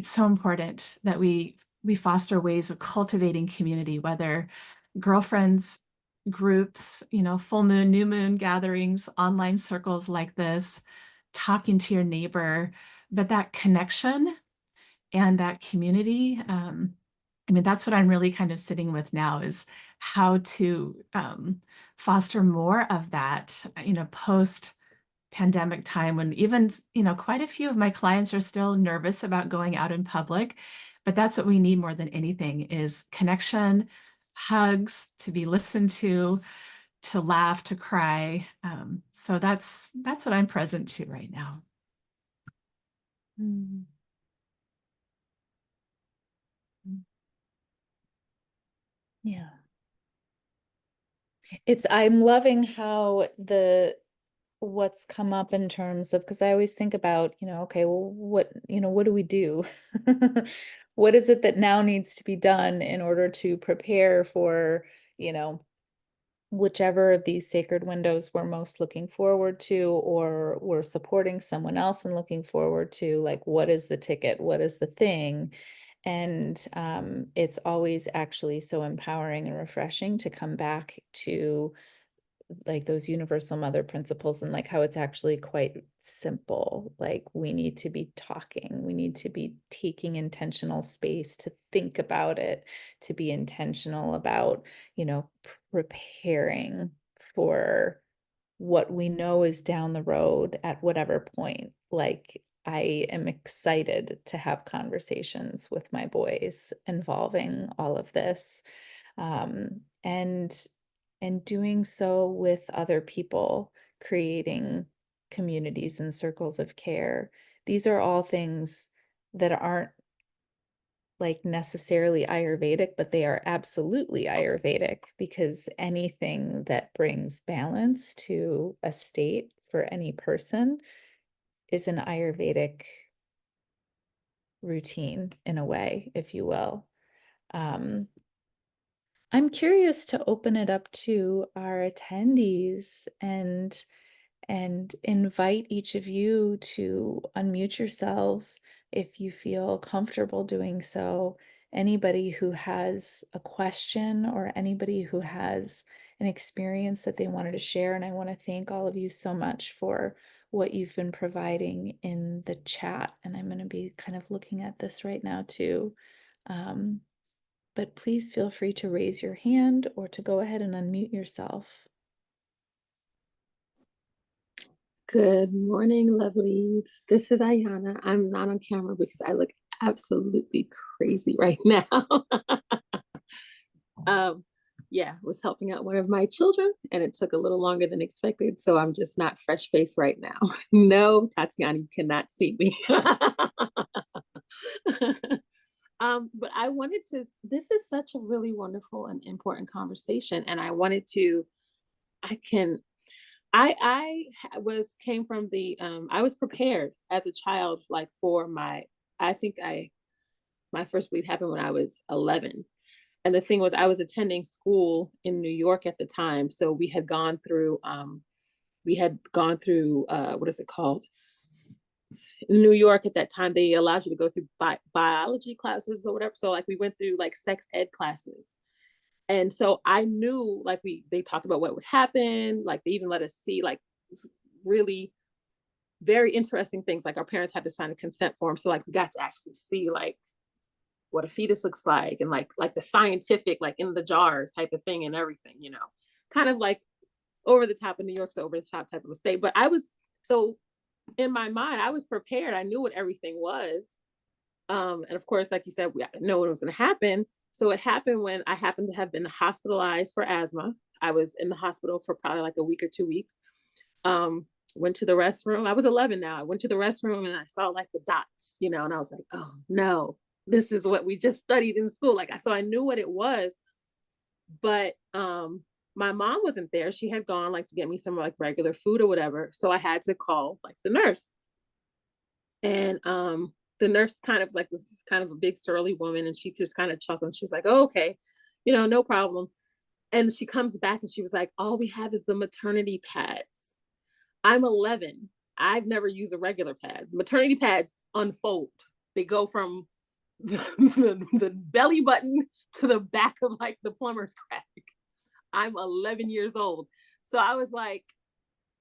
Speaker 4: so important that we foster ways of cultivating community, whether girlfriends, groups, full moon, new moon gatherings, online circles like this, talking to your neighbor, but that connection and that community. That's what I'm really kind of sitting with now, is how to foster more of that, post pandemic time, when even, quite a few of my clients are still nervous about going out in public. But that's what we need more than anything, is connection, hugs, to be listened to laugh, to cry. So that's what I'm present to right now.
Speaker 1: Mm. Yeah. I'm loving how what's come up in terms of, because I always think about, okay, well, what do we do? What is it that now needs to be done in order to prepare for, whichever of these sacred windows we're most looking forward to, or we're supporting someone else and looking forward to, like, what is the ticket? What is the thing? And it's always actually so empowering and refreshing to come back to like those universal mother principles, and like how it's actually quite simple. Like, we need to be talking, we need to be taking intentional space to think about it, to be intentional about, preparing for what we know is down the road at whatever point. Like, I am excited to have conversations with my boys involving all of this. And doing so with other people, creating communities and circles of care. These are all things that aren't like necessarily Ayurvedic, but they are absolutely Ayurvedic, because anything that brings balance to a state for any person is an Ayurvedic routine, in a way, if you will. I'm curious to open it up to our attendees and invite each of you to unmute yourselves if you feel comfortable doing so. Anybody who has a question or anybody who has an experience that they wanted to share. And I want to thank all of you so much for what you've been providing in the chat. And I'm going to be kind of looking at this right now too. But please feel free to raise your hand or to go ahead and unmute yourself.
Speaker 5: Good morning, lovelies. This is Ayana. I'm not on camera because I look absolutely crazy right now. Was helping out one of my children, and it took a little longer than expected, so I'm just not fresh faced right now. No, Tatiana, you cannot see me. But I wanted to, this is such a really wonderful and important conversation. And I wanted to, I came from the, I was prepared as a child, like for my first bleed happened when I was 11. And the thing was, I was attending school in New York at the time. So we had gone through, what is it called? In New York at that time, they allowed you to go through biology classes or whatever. So like we went through like sex ed classes. And so I knew, like, they talked about what would happen. Like they even let us see like really very interesting things. Like our parents had to sign a consent form. So like we got to actually see like what a fetus looks like, and like the scientific, like in the jars type of thing and everything, kind of like over the top. In New York's over the top type of a state. But so in my mind, I was prepared. I knew what everything was. And of course, like you said, we didn't know what was going to happen. So it happened when I happened to have been hospitalized for asthma. I was in the hospital for probably like a week or 2 weeks. Went to the restroom. I was 11 now. I went to the restroom and I saw like the dots, and I was like, oh no, this is what we just studied in school. So I knew what it was. But my mom wasn't there. She had gone like to get me some like regular food or whatever. So I had to call like the nurse. And the nurse kind of like, this is kind of a big surly woman, and she just kind of chuckled. She was like, oh, okay, no problem. And she comes back and she was like, all we have is the maternity pads. I'm 11. I've never used a regular pad. Maternity pads unfold. They go from the belly button to the back of like the plumber's crack. I'm 11 years old. So I was like,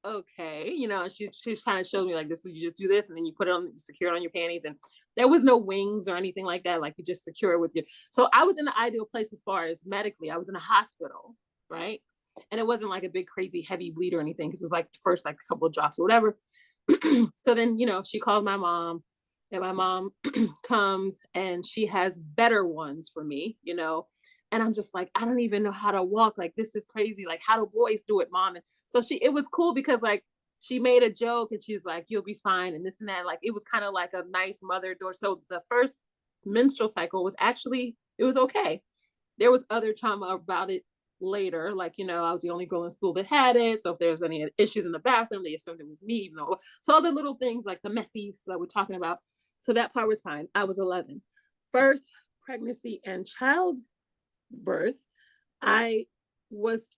Speaker 5: okay, she kind of showed me like, this, you just do this and then you put it on, you secure it on your panties, and there was no wings or anything like that. Like you just secure it with your, so I was in the ideal place as far as medically. I was in a hospital, right? And it wasn't like a big crazy heavy bleed or anything, because it was like the first like a couple of drops or whatever. So then, she called my mom, and my mom comes and she has better ones for me, and I'm just like, I don't even know how to walk. Like, this is crazy. Like, how do boys do it, mom? And so it was cool because like she made a joke and she was like, you'll be fine. And this and that. Like, it was kind of like a nice mother-daughter. So the first menstrual cycle was actually, it was okay. There was other trauma about it later. Like, I was the only girl in school that had it. So if there was any issues in the bathroom, they assumed it was me, even though, so other little things like the messy that we're talking about. So that part was fine. I was 11. First pregnancy and childbirth, I was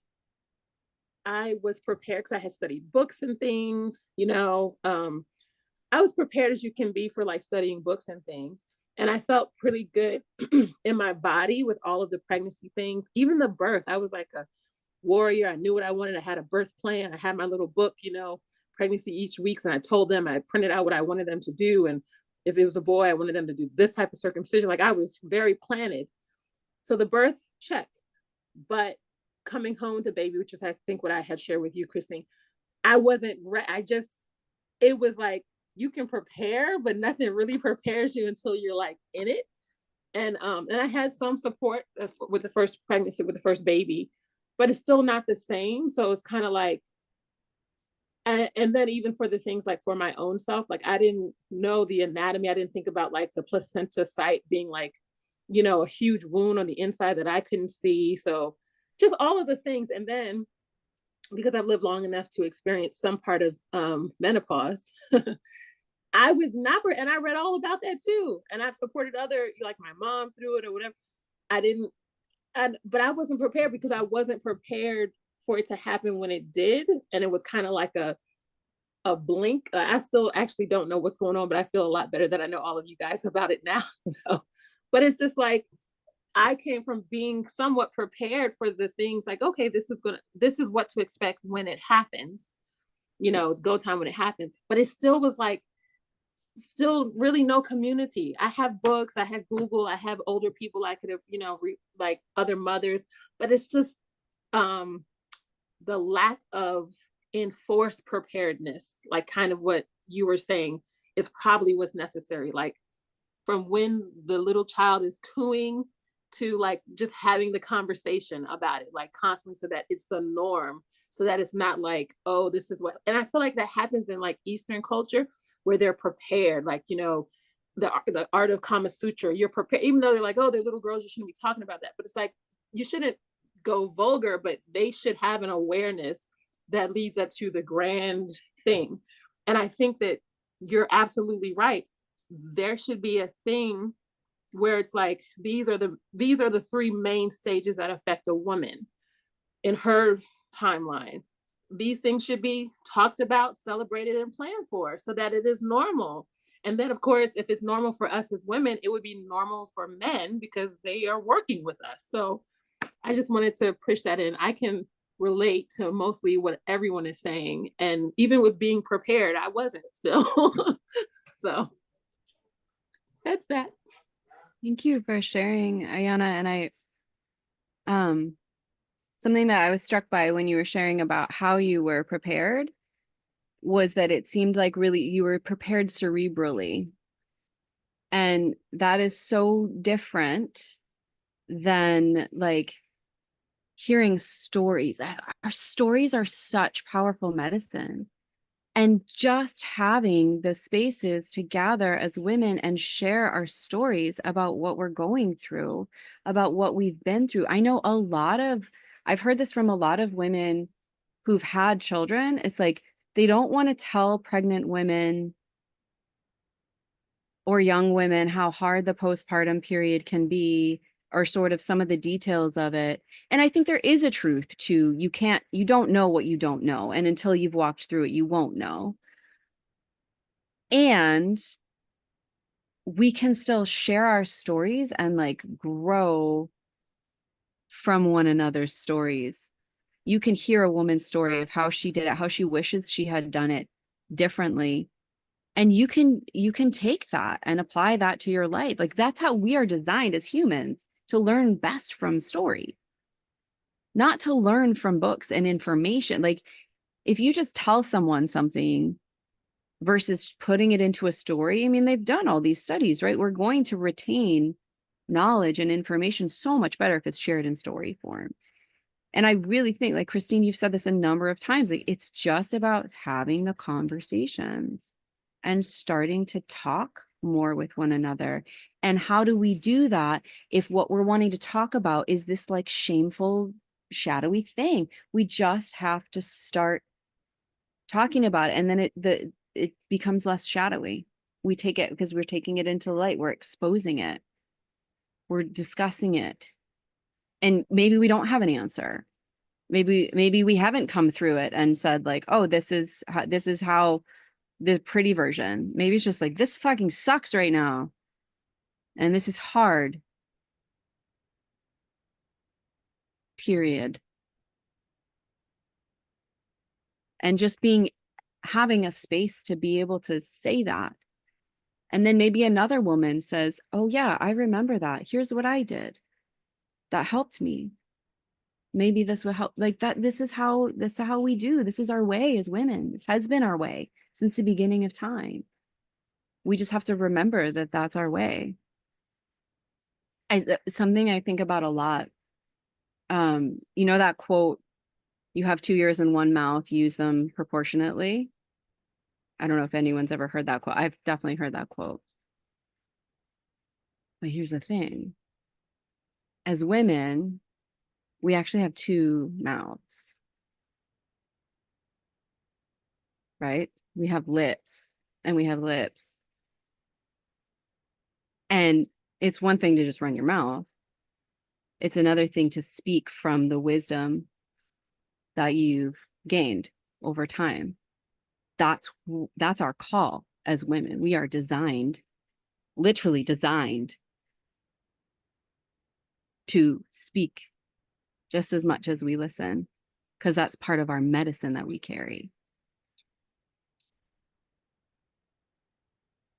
Speaker 5: prepared because I had studied books and things, I was prepared as you can be for like studying books and things. And I felt pretty good in my body with all of the pregnancy things, even the birth. I was like a warrior. I knew what I wanted. I had a birth plan. I had my little book, pregnancy each week. And I told them, I printed out what I wanted them to do. And if it was a boy, I wanted them to do this type of circumcision. Like, I was very planted. So the birth, check. But coming home to baby, which is I think what I had shared with you, Christine, I wasn't it was like, you can prepare, but nothing really prepares you until you're like in it. And I had some support with the first pregnancy, with the first baby, but it's still not the same. So it's kind of like, and then even for the things like for my own self, like I didn't know the anatomy. I didn't think about like the placenta site being like, a huge wound on the inside that I couldn't see. So just all of the things. And then because I've lived long enough to experience some part of menopause, I was not, and I read all about that too. And I've supported other, like my mom through it or whatever. But I wasn't prepared because I wasn't prepared for it to happen when it did. And it was kind of like a blink. I still actually don't know what's going on, but I feel a lot better that I know all of you guys about it now. But it's just like, I came from being somewhat prepared for the things like, okay, this is what to expect when it happens. It's go time when it happens. But it still was like, still really no community. I have books, I have Google, I have older people I could have, like other mothers, but it's just the lack of enforced preparedness, like kind of what you were saying is probably what's necessary. Like from when the little child is cooing to like just having the conversation about it, like constantly, so that it's the norm, so that it's not like, oh, this is what, and I feel like that happens in like Eastern culture where they're prepared, like, the art of Kama Sutra, you're prepared, even though they're like, oh, they're little girls, you shouldn't be talking about that. But it's like, you shouldn't go vulgar, but they should have an awareness that leads up to the grand thing. And I think that you're absolutely right. There should be a thing where it's like, these are the three main stages that affect a woman in her timeline. These things should be talked about, celebrated, and planned for, so that it is normal. And then of course, if it's normal for us as women, it would be normal for men because they are working with us. So I just wanted to push that in. I can relate to mostly what everyone is saying. And even with being prepared, I wasn't still. So that's that.
Speaker 3: Thank you for sharing, Ayana. And something that I was struck by when you were sharing about how you were prepared was that it seemed like really you were prepared cerebrally. And that is so different than like hearing stories. Our stories are such powerful medicine. And just having the spaces to gather as women and share our stories about what we're going through, about what we've been through. I know I've heard this from a lot of women who've had children. It's like they don't want to tell pregnant women or young women how hard the postpartum period can be, or sort of some of the details of it. And I think there is a truth to you don't know what you don't know. And until you've walked through it, you won't know. And we can still share our stories and like grow from one another's stories. You can hear a woman's story of how she did it, how she wishes she had done it differently. And you can take that and apply that to your life. Like that's how we are designed as humans, to learn best from story, not to learn from books and information. Like if you just tell someone something versus putting it into a story, I mean, they've done all these studies, right? We're going to retain knowledge and information so much better if it's shared in story form. And I really think, like Christine, you've said this a number of times, like it's just about having the conversations and starting to talk more with one another. And how do we do that if what we're wanting to talk about is this like shameful, shadowy thing? We just have to start talking about it, and then it becomes less shadowy. We take it because we're taking it into light, we're exposing it, we're discussing it. And maybe we don't have an answer. Maybe we haven't come through it and said like, oh, this is how the pretty version. Maybe it's just like, this fucking sucks right now. And this is hard. Period. And just having a space to be able to say that. And then maybe another woman says, oh yeah, I remember that. Here's what I did that helped me. Maybe this will help. Like that, this is how we do. This is our way as women. This has been our way since the beginning of time. We just have to remember that that's our way. Something I think about a lot. You know that quote, you have 2 ears and one mouth, use them proportionately. I don't know if anyone's ever heard that quote. I've definitely heard that quote. But here's the thing. As women, we actually have 2 mouths, right? We have lips and we have lips. And it's one thing to just run your mouth. It's another thing to speak from the wisdom that you've gained over time. That's our call as women. We are designed, literally designed, to speak just as much as we listen, because that's part of our medicine that we carry.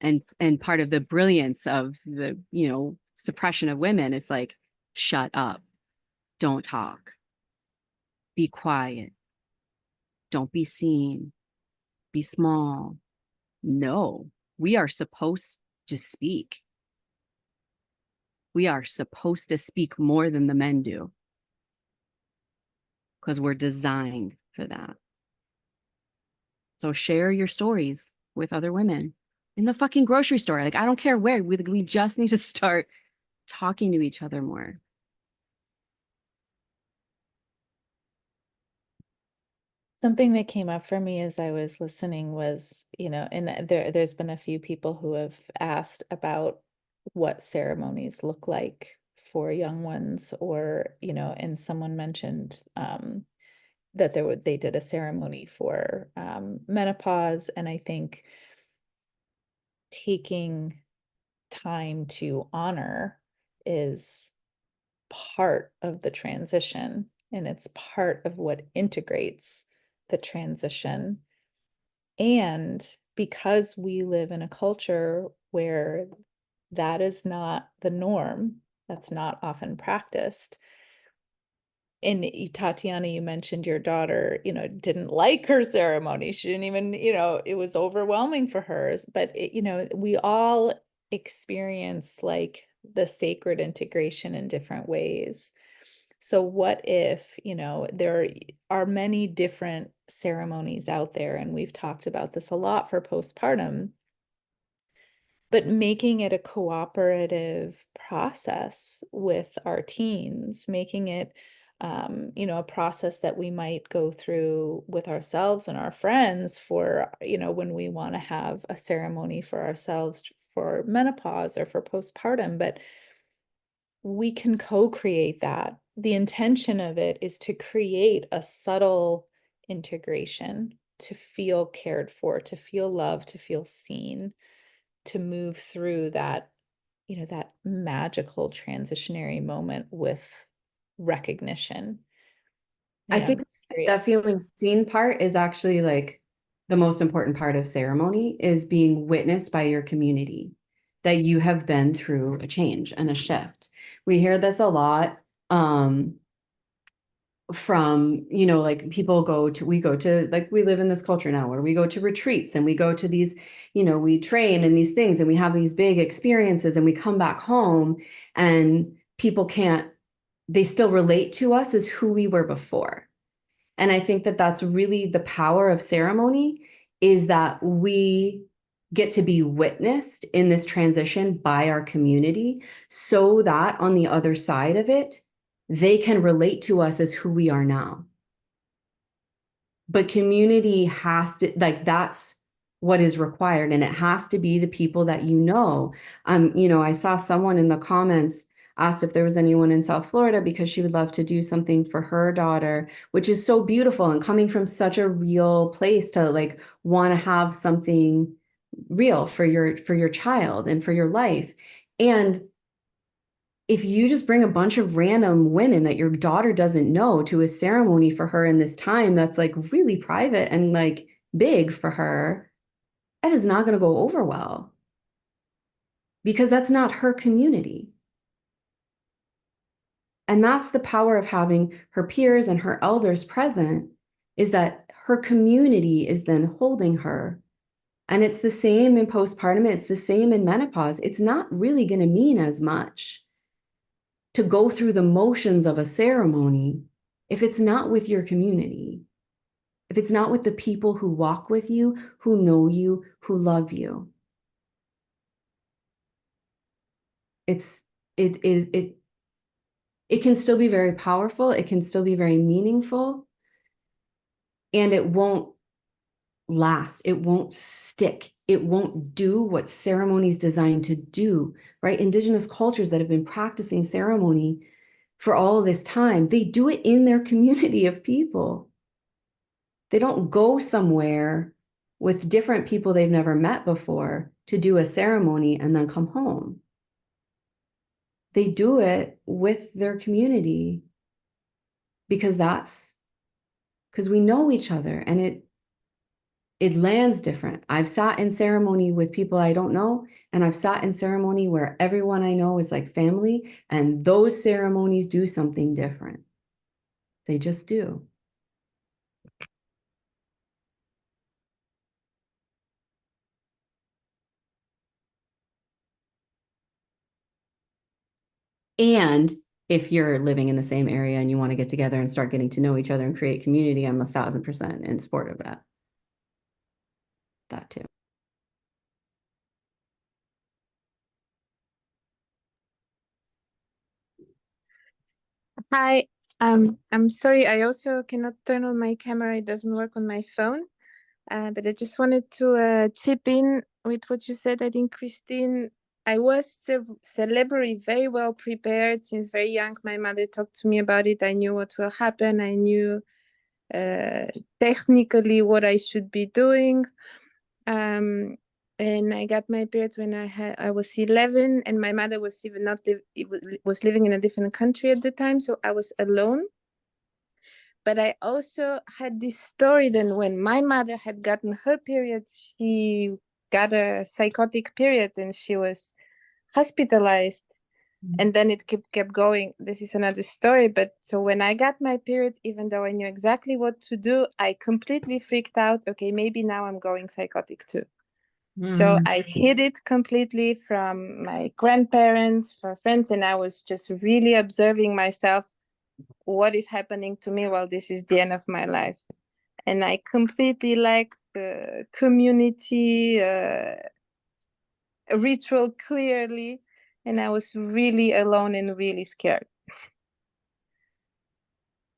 Speaker 3: And part of the brilliance of the, suppression of women is like, shut up, don't talk, be quiet, don't be seen, be small. No, we are supposed to speak. We are supposed to speak more than the men do, because we're designed for that. So share your stories with other women in the fucking grocery store. Like, I don't care where, we just need to start talking to each other more.
Speaker 1: Something that came up for me as I was listening was, and there's been a few people who have asked about what ceremonies look like for young ones, or, and someone mentioned that they did a ceremony for menopause. And I think taking time to honor is part of the transition, and it's part of what integrates the transition. And because we live in a culture where that is not the norm, that's not often practiced. And Tatiana, you mentioned your daughter, didn't like her ceremony. She didn't even, it was overwhelming for her. But, we all experience like the sacred integration in different ways. So what if, there are many different ceremonies out there, and we've talked about this a lot for postpartum, but making it a cooperative process with our teens, making it, a process that we might go through with ourselves and our friends for, when we want to have a ceremony for ourselves for menopause or for postpartum, but we can co-create that. The intention of it is to create a subtle integration, to feel cared for, to feel loved, to feel seen, to move through that, that magical transitionary moment with recognition.
Speaker 3: I think that feeling seen part is actually like the most important part of ceremony, is being witnessed by your community, that you have been through a change and a shift. We hear this a lot from, like we go to, like, we live in this culture now where we go to retreats and we go to these, we train in these things and we have these big experiences and we come back home and people they still relate to us as who we were before. And I think that that's really the power of ceremony, is that we get to be witnessed in this transition by our community, so that on the other side of it, they can relate to us as who we are now. But community has to, like, that's what is required. And it has to be the people that I saw someone in the comments asked if there was anyone in South Florida because she would love to do something for her daughter, which is so beautiful, and coming from such a real place to like want to have something real for your child and for your life. And if you just bring a bunch of random women that your daughter doesn't know to a ceremony for her in this time that's like really private and like big for her, that is not going to go over well, because that's not her community. And that's the power of having her peers and her elders present, is that her community is then holding her. And it's the same in postpartum. It's the same in menopause. It's not really going to mean as much to go through the motions of a ceremony if it's not with your community, if it's not with the people who walk with you, who know you, who love you. It can still be very powerful. It can still be very meaningful, and it won't last. It won't stick. It won't do what ceremony is designed to do, right? Indigenous cultures that have been practicing ceremony for all this time, they do it in their community of people. They don't go somewhere with different people they've never met before to do a ceremony and then come home. They do it with their community because we know each other, and it lands different. I've sat in ceremony with people I don't know, and I've sat in ceremony where everyone I know is like family, and those ceremonies do something different. They just do. And if you're living in the same area and you want to get together and start getting to know each other and create community, I'm 1,000% in support of that. That too.
Speaker 6: Hi, I'm sorry, I also cannot turn on my camera. It doesn't work on my phone. But I just wanted to chip in with what you said. I think, Christine, I was celebrity very well prepared since very young. My mother talked to me about it. I knew what will happen. I knew technically what I should be doing. And I got my period when I was 11, and my mother was even was living in a different country at the time, so I was alone. But I also had this story then when my mother had gotten her period, she got a psychotic period and she was hospitalized. And then it kept going. This is another story. But so when I got my period, even though I knew exactly what to do, I completely freaked out. Okay, maybe now I'm going psychotic too. So I hid it completely from my grandparents, from friends, and I was just really observing myself what is happening to me? Well, this is the end of my life. And I completely like the community ritual clearly. And I was really alone and really scared.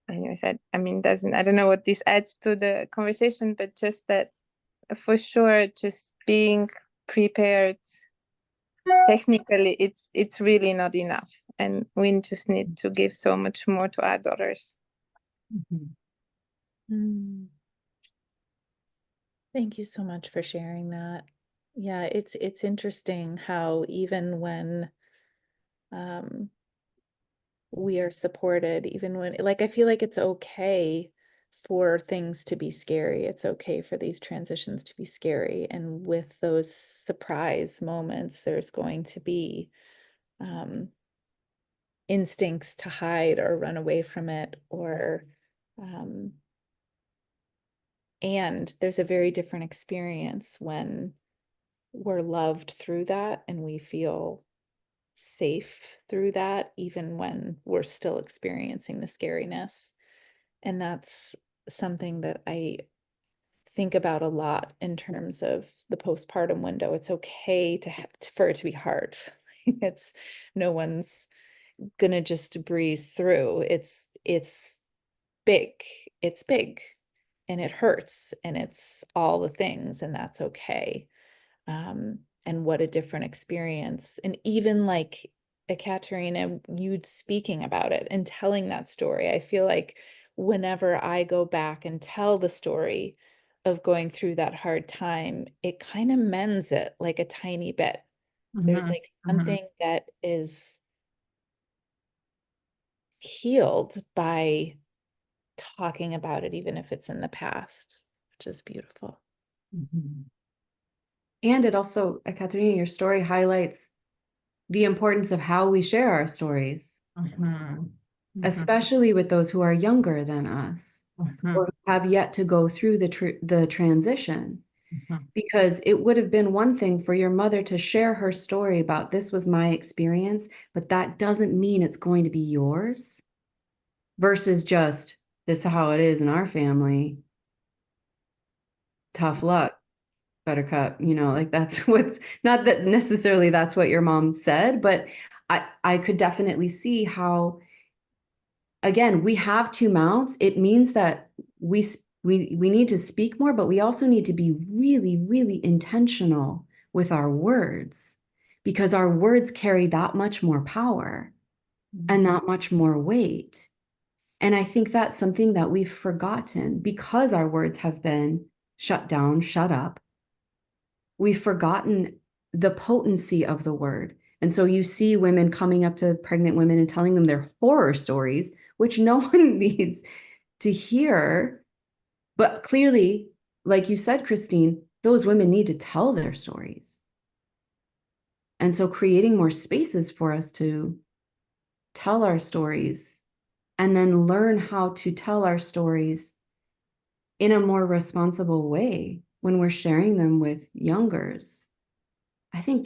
Speaker 6: Anyways, I mean, I don't know what this adds to the conversation, but just that for sure, just being prepared technically, it's really not enough. And we just need to give so much more to our daughters.
Speaker 1: Mm. Thank you so much for sharing that. Yeah, it's interesting how even when we are supported, even when, like, I feel like it's okay for things to be scary. It's okay for these transitions to be scary. And with those surprise moments, there's going to be instincts to hide or run away from it, or and there's a very different experience when we're loved through that and we feel safe through that, even when we're still experiencing the scariness. And that's something that I think about a lot in terms of the postpartum window. It's okay for it to be hard. It's no one's gonna just breeze through. It's big. It's big and it hurts and it's all the things, and that's okay. And what a different experience. And even like Ekaterina, you speaking about it and telling that story, I feel like whenever I go back and tell the story of going through that hard time, it kind of mends it like a tiny bit. There's like something that is healed by talking about it, even if it's in the past, which is beautiful.
Speaker 3: And it also, Katerina, your story highlights the importance of how we share our stories, especially with those who are younger than us or who have yet to go through the transition. Because it would have been one thing for your mother to share her story about this was my experience, but that doesn't mean it's going to be yours, versus just this is how it is in our family. Tough luck, buttercup, like that's what's, not that necessarily that's what your mom said, but I could definitely see how, again, we have two mouths. It means that we need to speak more, but we also need to be really, really intentional with our words, because our words carry that much more power and that much more weight. And I think that's something that we've forgotten because our words have been shut down, shut up. We've forgotten the potency of the word. And so you see women coming up to pregnant women and telling them their horror stories, which no one needs to hear. But clearly, like you said, Christine, those women need to tell their stories. And so creating more spaces for us to tell our stories and then learn how to tell our stories in a more responsible way when we're sharing them with youngers. I think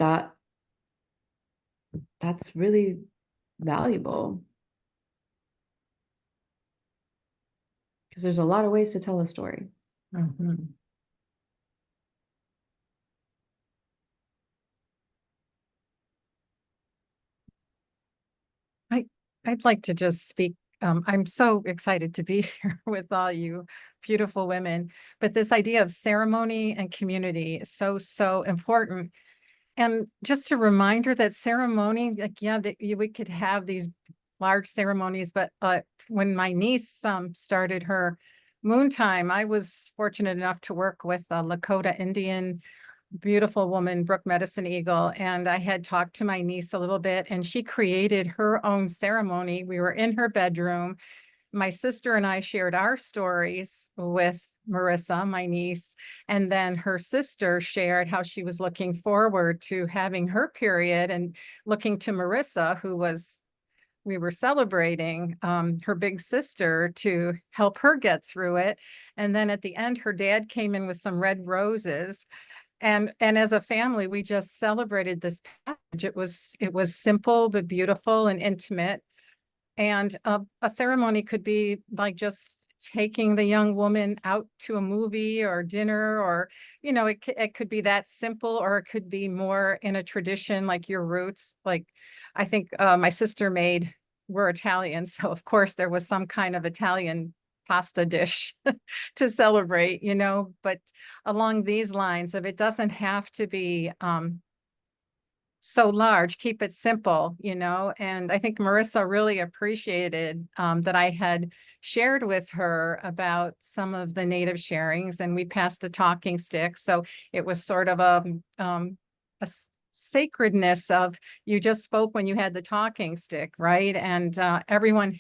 Speaker 3: that's really valuable, because there's a lot of ways to tell a story.
Speaker 7: I'd like to just speak. I'm so excited to be here with all you beautiful women, but this idea of ceremony and community is so, so important. And just a reminder that ceremony, like, yeah, we could have these large ceremonies, but when my niece started her moon time, I was fortunate enough to work with a Lakota Indian beautiful woman, Brooke Medicine Eagle, and I had talked to my niece a little bit, and she created her own ceremony. We were in her bedroom. My sister and I shared our stories with Marissa, my niece, and then her sister shared how she was looking forward to having her period and looking to Marissa, we were celebrating her big sister, to help her get through it. And then at the end, her dad came in with some red roses. And as a family, we just celebrated this package. It was simple but beautiful and intimate. And a ceremony could be like just taking the young woman out to a movie or dinner, or, you know, it could be that simple, or it could be more in a tradition like your roots. Like, I think my sister we're Italian, so of course there was some kind of Italian pasta dish to celebrate, you know, but along these lines of, it doesn't have to be so large, keep it simple, you know. And I think Marissa really appreciated that I had shared with her about some of the native sharings, and we passed the talking stick. So it was sort of a sacredness of, you just spoke when you had the talking stick, right? And everyone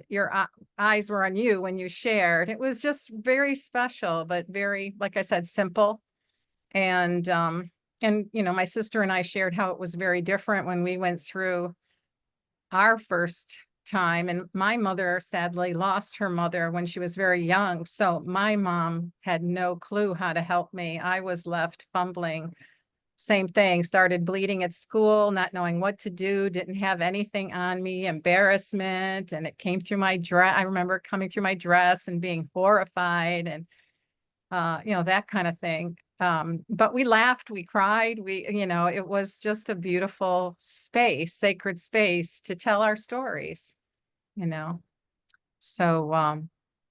Speaker 7: your eyes were on you when you shared. It was just very special, but very, like I said, simple. And you know, my sister and I shared how it was very different when we went through our first time. And my mother sadly lost her mother when she was very young. So my mom had no clue how to help me. I was left fumbling. Same thing, started bleeding at school, not knowing what to do, didn't have anything on me, embarrassment. And it came through my dress. I remember coming through my dress and being horrified, and you know, that kind of thing. But we laughed, we cried, you know, it was just a beautiful space, sacred space to tell our stories, you know. So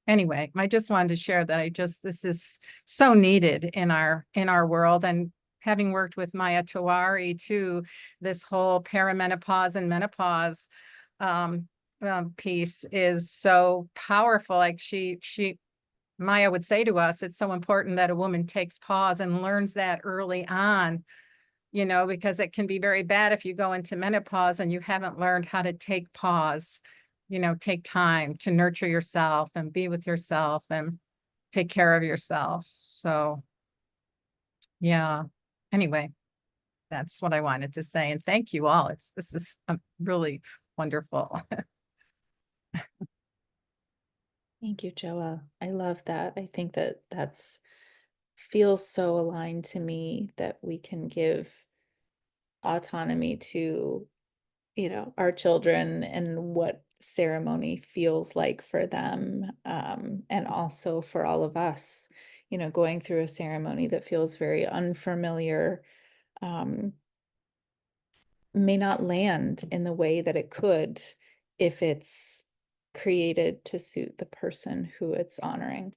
Speaker 7: anyway, I just wanted to share that this is so needed in our world. And having worked with Maya Tawari too, this whole perimenopause and menopause piece is so powerful. Like Maya would say to us, it's so important that a woman takes pause and learns that early on, you know, because it can be very bad if you go into menopause and you haven't learned how to take pause, you know, take time to nurture yourself and be with yourself and take care of yourself. So, yeah. Anyway, that's what I wanted to say. And thank you all. This is really wonderful.
Speaker 1: Thank you, Joa. I love that. I think that that's feels so aligned to me, that we can give autonomy to, you know, our children and what ceremony feels like for them, and also for all of us, you know, going through a ceremony that feels very unfamiliar, may not land in the way that it could if it's created to suit the person who it's honoring.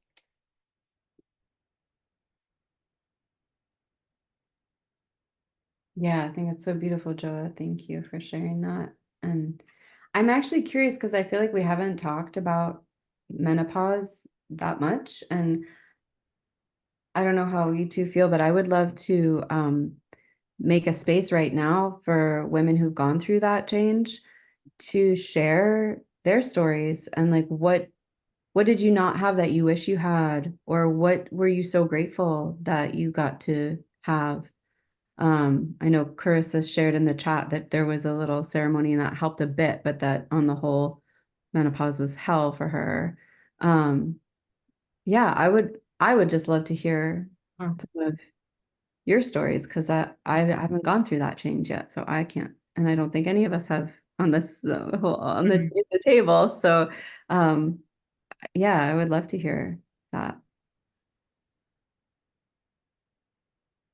Speaker 3: Yeah, I think it's so beautiful, Joa. Thank you for sharing that. And I'm actually curious because I feel like we haven't talked about menopause that much. And I don't know how you two feel, but I would love to make a space right now for women who've gone through that change to share their stories, and like what did you not have that you wish you had, or what were you so grateful that you got to have? I know Kruse has shared in the chat that there was a little ceremony and that helped a bit, but that on the whole, menopause was hell for her. Yeah, I would just love to hear some of your stories, because I haven't gone through that change yet, so I can't, and I don't think any of us have on this on the table. So yeah, I would love to hear that.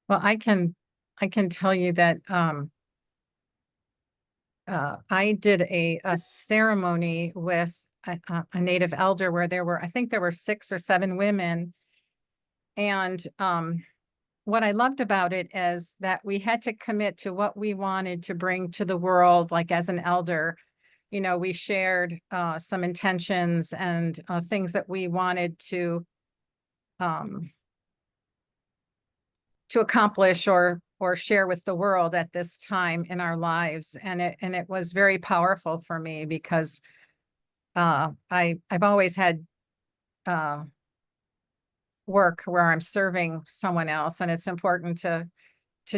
Speaker 7: Well, I can tell you that I did a ceremony with a native elder where I think there were 6 or 7 women. And what I loved about it is that we had to commit to what we wanted to bring to the world, like as an elder. You know, we shared some intentions and things that we wanted to accomplish or share with the world at this time in our lives. And it was very powerful for me, because I've always had work where I'm serving someone else, and it's important to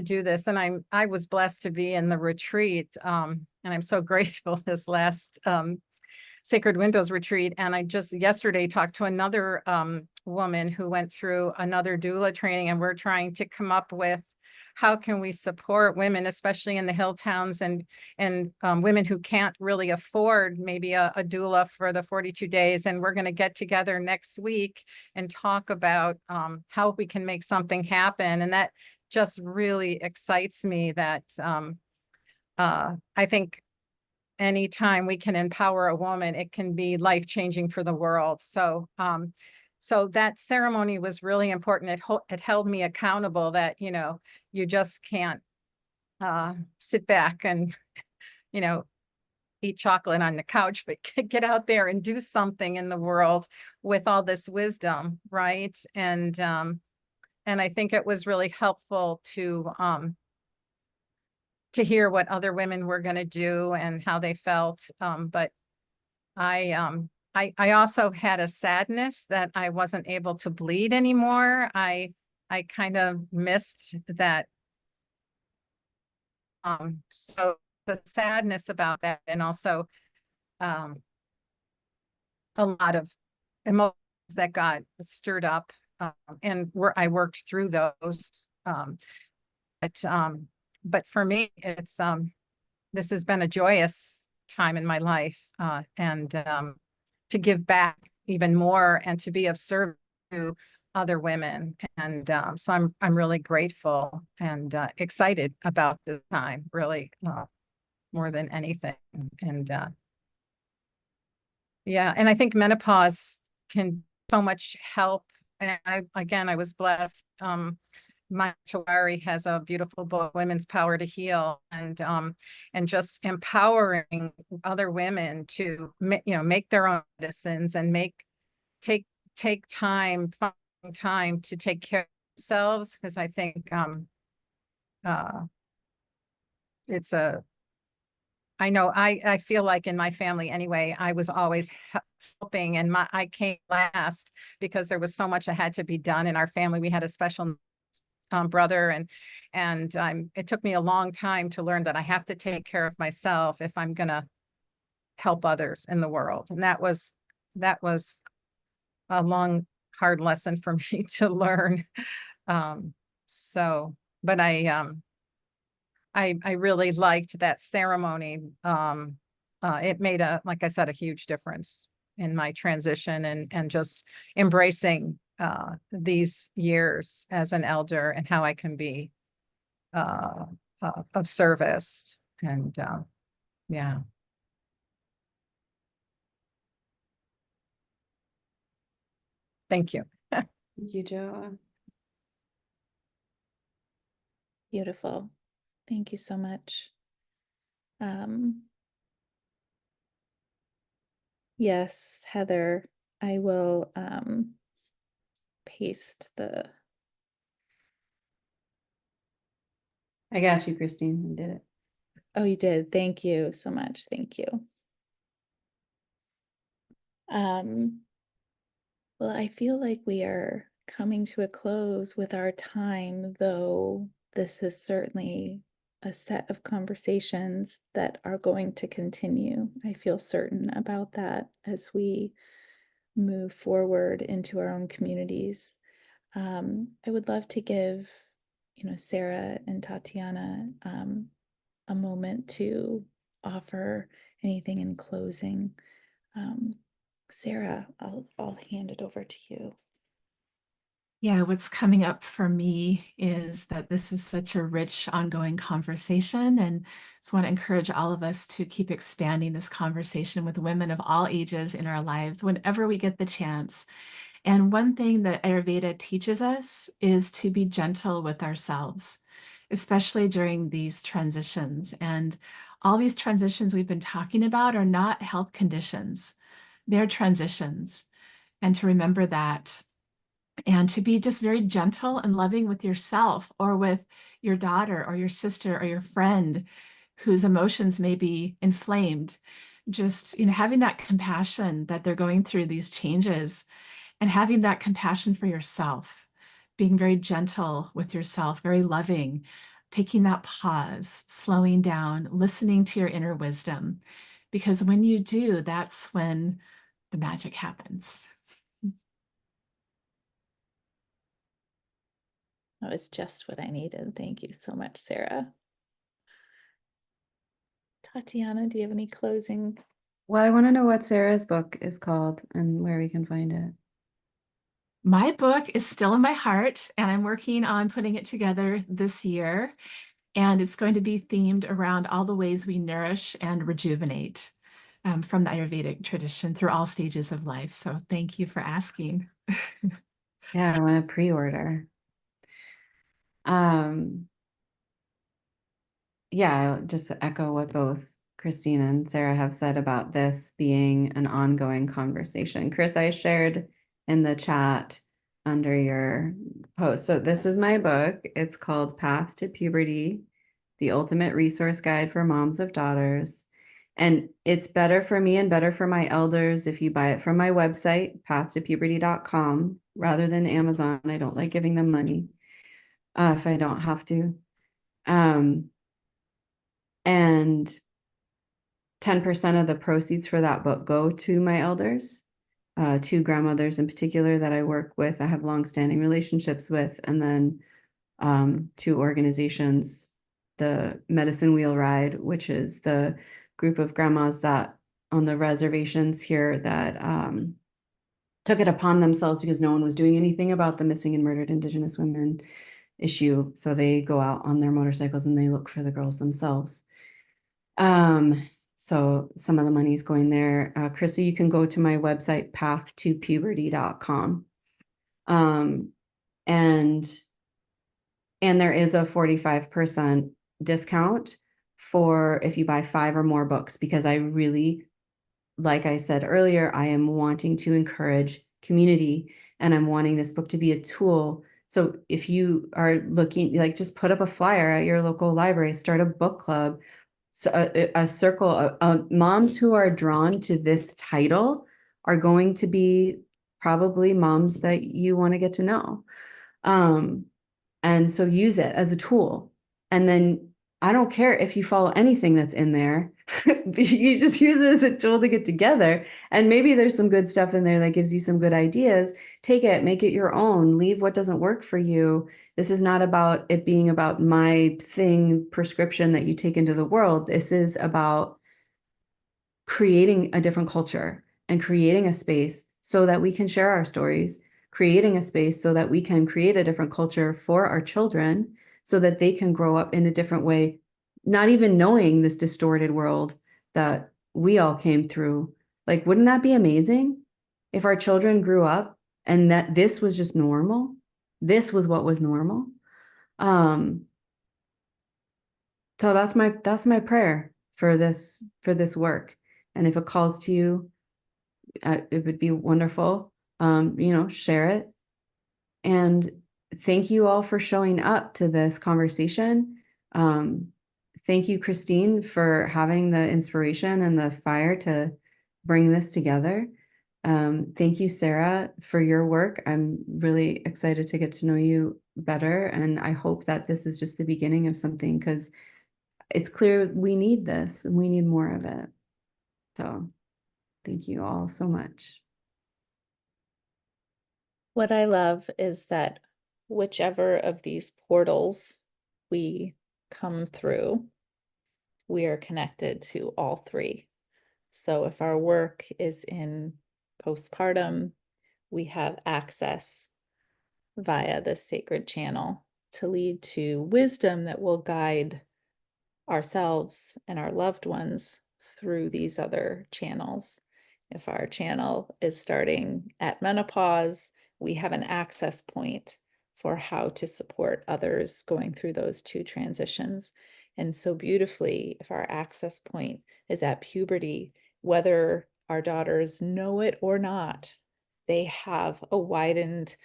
Speaker 7: do this. And I was blessed to be in the retreat, and I'm so grateful this last Sacred Windows retreat. And I just yesterday talked to another woman who went through another doula training, and we're trying to come up with how can we support women, especially in the hill towns and women who can't really afford maybe a doula for the 42 days. And we're going to get together next week and talk about how we can make something happen. And that just really excites me that I think anytime we can empower a woman, it can be life-changing for the world. So so that ceremony was really important. It held me accountable that, you know, you just can't sit back and, you know, eat chocolate on the couch, but get out there and do something in the world with all this wisdom, right? And I think it was really helpful to hear what other women were going to do and how they felt. But I also had a sadness that I wasn't able to bleed anymore. I kind of missed that. So the sadness about that, and also a lot of emotions that got stirred up, and I worked through those. But for me, it's this has been a joyous time in my life, and to give back even more and to be of service to other women. And so I'm really grateful and excited about this time, really, more than anything. And yeah, and I think menopause can so much help. And I was blessed. My Tawari has a beautiful book, Women's Power to Heal, and just empowering other women to make their own medicines and take time, find time to take care of themselves, because I think it's I know I feel like in my family anyway, I was always helping, and I came last because there was so much that had to be done in our family. We had a special brother, and it took me a long time to learn that I have to take care of myself if I'm gonna help others in the world. And that was a long, hard lesson for me to learn. But I really liked that ceremony. It made like I said, a huge difference in my transition and just embracing these years as an elder and how I can be of service. And yeah. Thank you.
Speaker 3: Thank you, Jo.
Speaker 1: Beautiful. Thank you so much. Yes, Heather, I will paste the.
Speaker 3: I got you, Christine. I did it.
Speaker 1: Oh, you did. Thank you so much. Thank you. Well, I feel like we are coming to a close with our time, though this is certainly a set of conversations that are going to continue. I feel certain about that as we move forward into our own communities. I would love to give, Sarah and Tatiana a moment to offer anything in closing. Sarah, I'll hand it over to you.
Speaker 4: Yeah, what's coming up for me is that this is such a rich ongoing conversation, and just want to encourage all of us to keep expanding this conversation with women of all ages in our lives whenever we get the chance. And one thing that Ayurveda teaches us is to be gentle with ourselves, especially during these transitions. And all these transitions we've been talking about are not health conditions, they're transitions. And to remember that, and to be just very gentle and loving with yourself or with your daughter or your sister or your friend whose emotions may be inflamed. Just, having that compassion that they're going through these changes, and having that compassion for yourself, being very gentle with yourself, very loving, taking that pause, slowing down, listening to your inner wisdom. Because when you do, that's when the magic happens.
Speaker 1: That was just what I needed. Thank you so much, Sarah. Tatiana, do you have any closing?
Speaker 3: Well, I want to know what Sarah's book is called and where we can find it.
Speaker 4: My book is still in my heart, and I'm working on putting it together this year. And it's going to be themed around all the ways we nourish and rejuvenate from the Ayurvedic tradition through all stages of life. So thank you for asking.
Speaker 3: Yeah, I want to pre-order. Yeah, I'll just echo what both Christine and Sarah have said about this being an ongoing conversation. Chris, I shared in the chat under your post. So this is my book. It's called Path to Puberty, the Ultimate Resource Guide for Moms of Daughters. And it's better for me and better for my elders if you buy it from my website, pathtopuberty.com, rather than Amazon. I don't like giving them money if I don't have to. And 10% of the proceeds for that book go to my elders, two grandmothers in particular that I work with, I have longstanding relationships with, and then two organizations, the Medicine Wheel Ride, which is the group of grandmas that on the reservations here that took it upon themselves because no one was doing anything about the missing and murdered Indigenous women issue. So they go out on their motorcycles and they look for the girls themselves. So some of the money is going there. Kruse, you can go to my website, pathtopuberty.com. And there is a 45% discount for if you buy 5 or more books, because I really, like I said earlier, I am wanting to encourage community and I'm wanting this book to be a tool. So if you are looking, like, just put up a flyer at your local library, start a book club. So a circle of moms who are drawn to this title are going to be probably moms that you want to get to know. And so use it as a tool. And then I don't care if you follow anything that's in there. You just use it as a tool to get together. And maybe there's some good stuff in there that gives you some good ideas. Take it, make it your own, leave what doesn't work for you. This is not about it being about my thing prescription that you take into the world. This is about creating a different culture and creating a space so that we can share our stories, creating a space so that we can create a different culture for our children so that they can grow up in a different way, not even knowing this distorted world that we all came through. Like, wouldn't that be amazing if our children grew up and that this was just normal? This was what was normal. So that's my prayer for this work. And if it calls to you, it would be wonderful. Share it. And thank you all for showing up to this conversation. Thank you, Christine, for having the inspiration and the fire to bring this together. Thank you, Sarah, for your work. I'm really excited to get to know you better. And I hope that this is just the beginning of something, because it's clear we need this and we need more of it. So thank you all so much.
Speaker 1: What I love is that whichever of these portals we come through, we are connected to all three. So if our work is in postpartum, we have access via the sacred channel to lead to wisdom that will guide ourselves and our loved ones through these other channels. If our channel is starting at menopause, we have an access point for how to support others going through those two transitions. And so beautifully, if our access point is at puberty, whether our daughters know it or not, they have a widened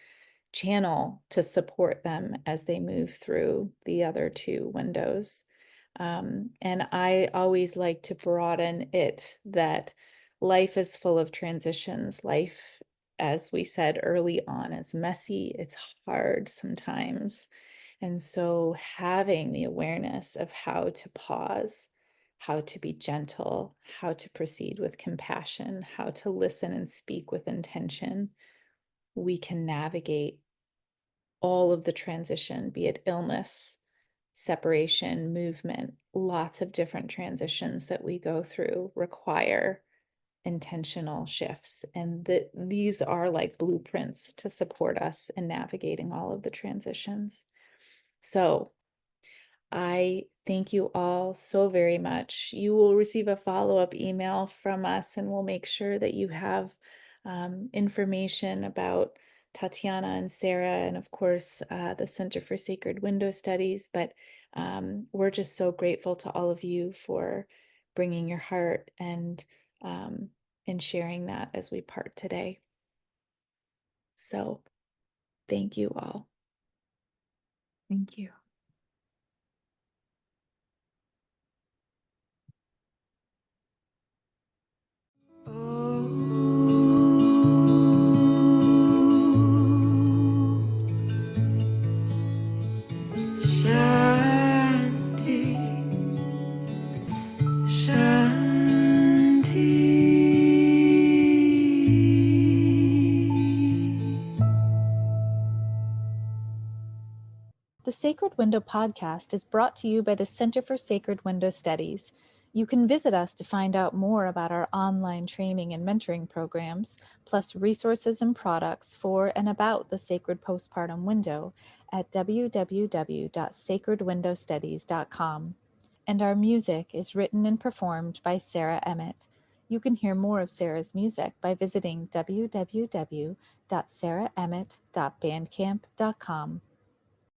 Speaker 1: channel to support them as they move through the other two windows. And I always like to broaden it that life is full of transitions. Life, as we said early on, is messy. It's hard sometimes. And so having the awareness of how to pause, how to be gentle, how to proceed with compassion, how to listen and speak with intention, we can navigate all of the transition, be it illness, separation, movement, lots of different transitions that we go through require intentional shifts. And these are like blueprints to support us in navigating all of the transitions. So I thank you all so very much. You will receive a follow-up email from us, and we'll make sure that you have information about Tatiana and Sarah, and of course, the Center for Sacred Window Studies. But we're just so grateful to all of you for bringing your heart and sharing that as we part today. So thank you all.
Speaker 4: Thank you.
Speaker 2: Shanti, Shanti.
Speaker 1: The Sacred Window podcast is brought to you by the Center for Sacred Window Studies. You can visit us to find out more about our online training and mentoring programs, plus resources and products for and about the sacred postpartum window at www.sacredwindowstudies.com. And our music is written and performed by Sarah Emmett. You can hear more of Sarah's music by visiting www.sarahemmett.bandcamp.com.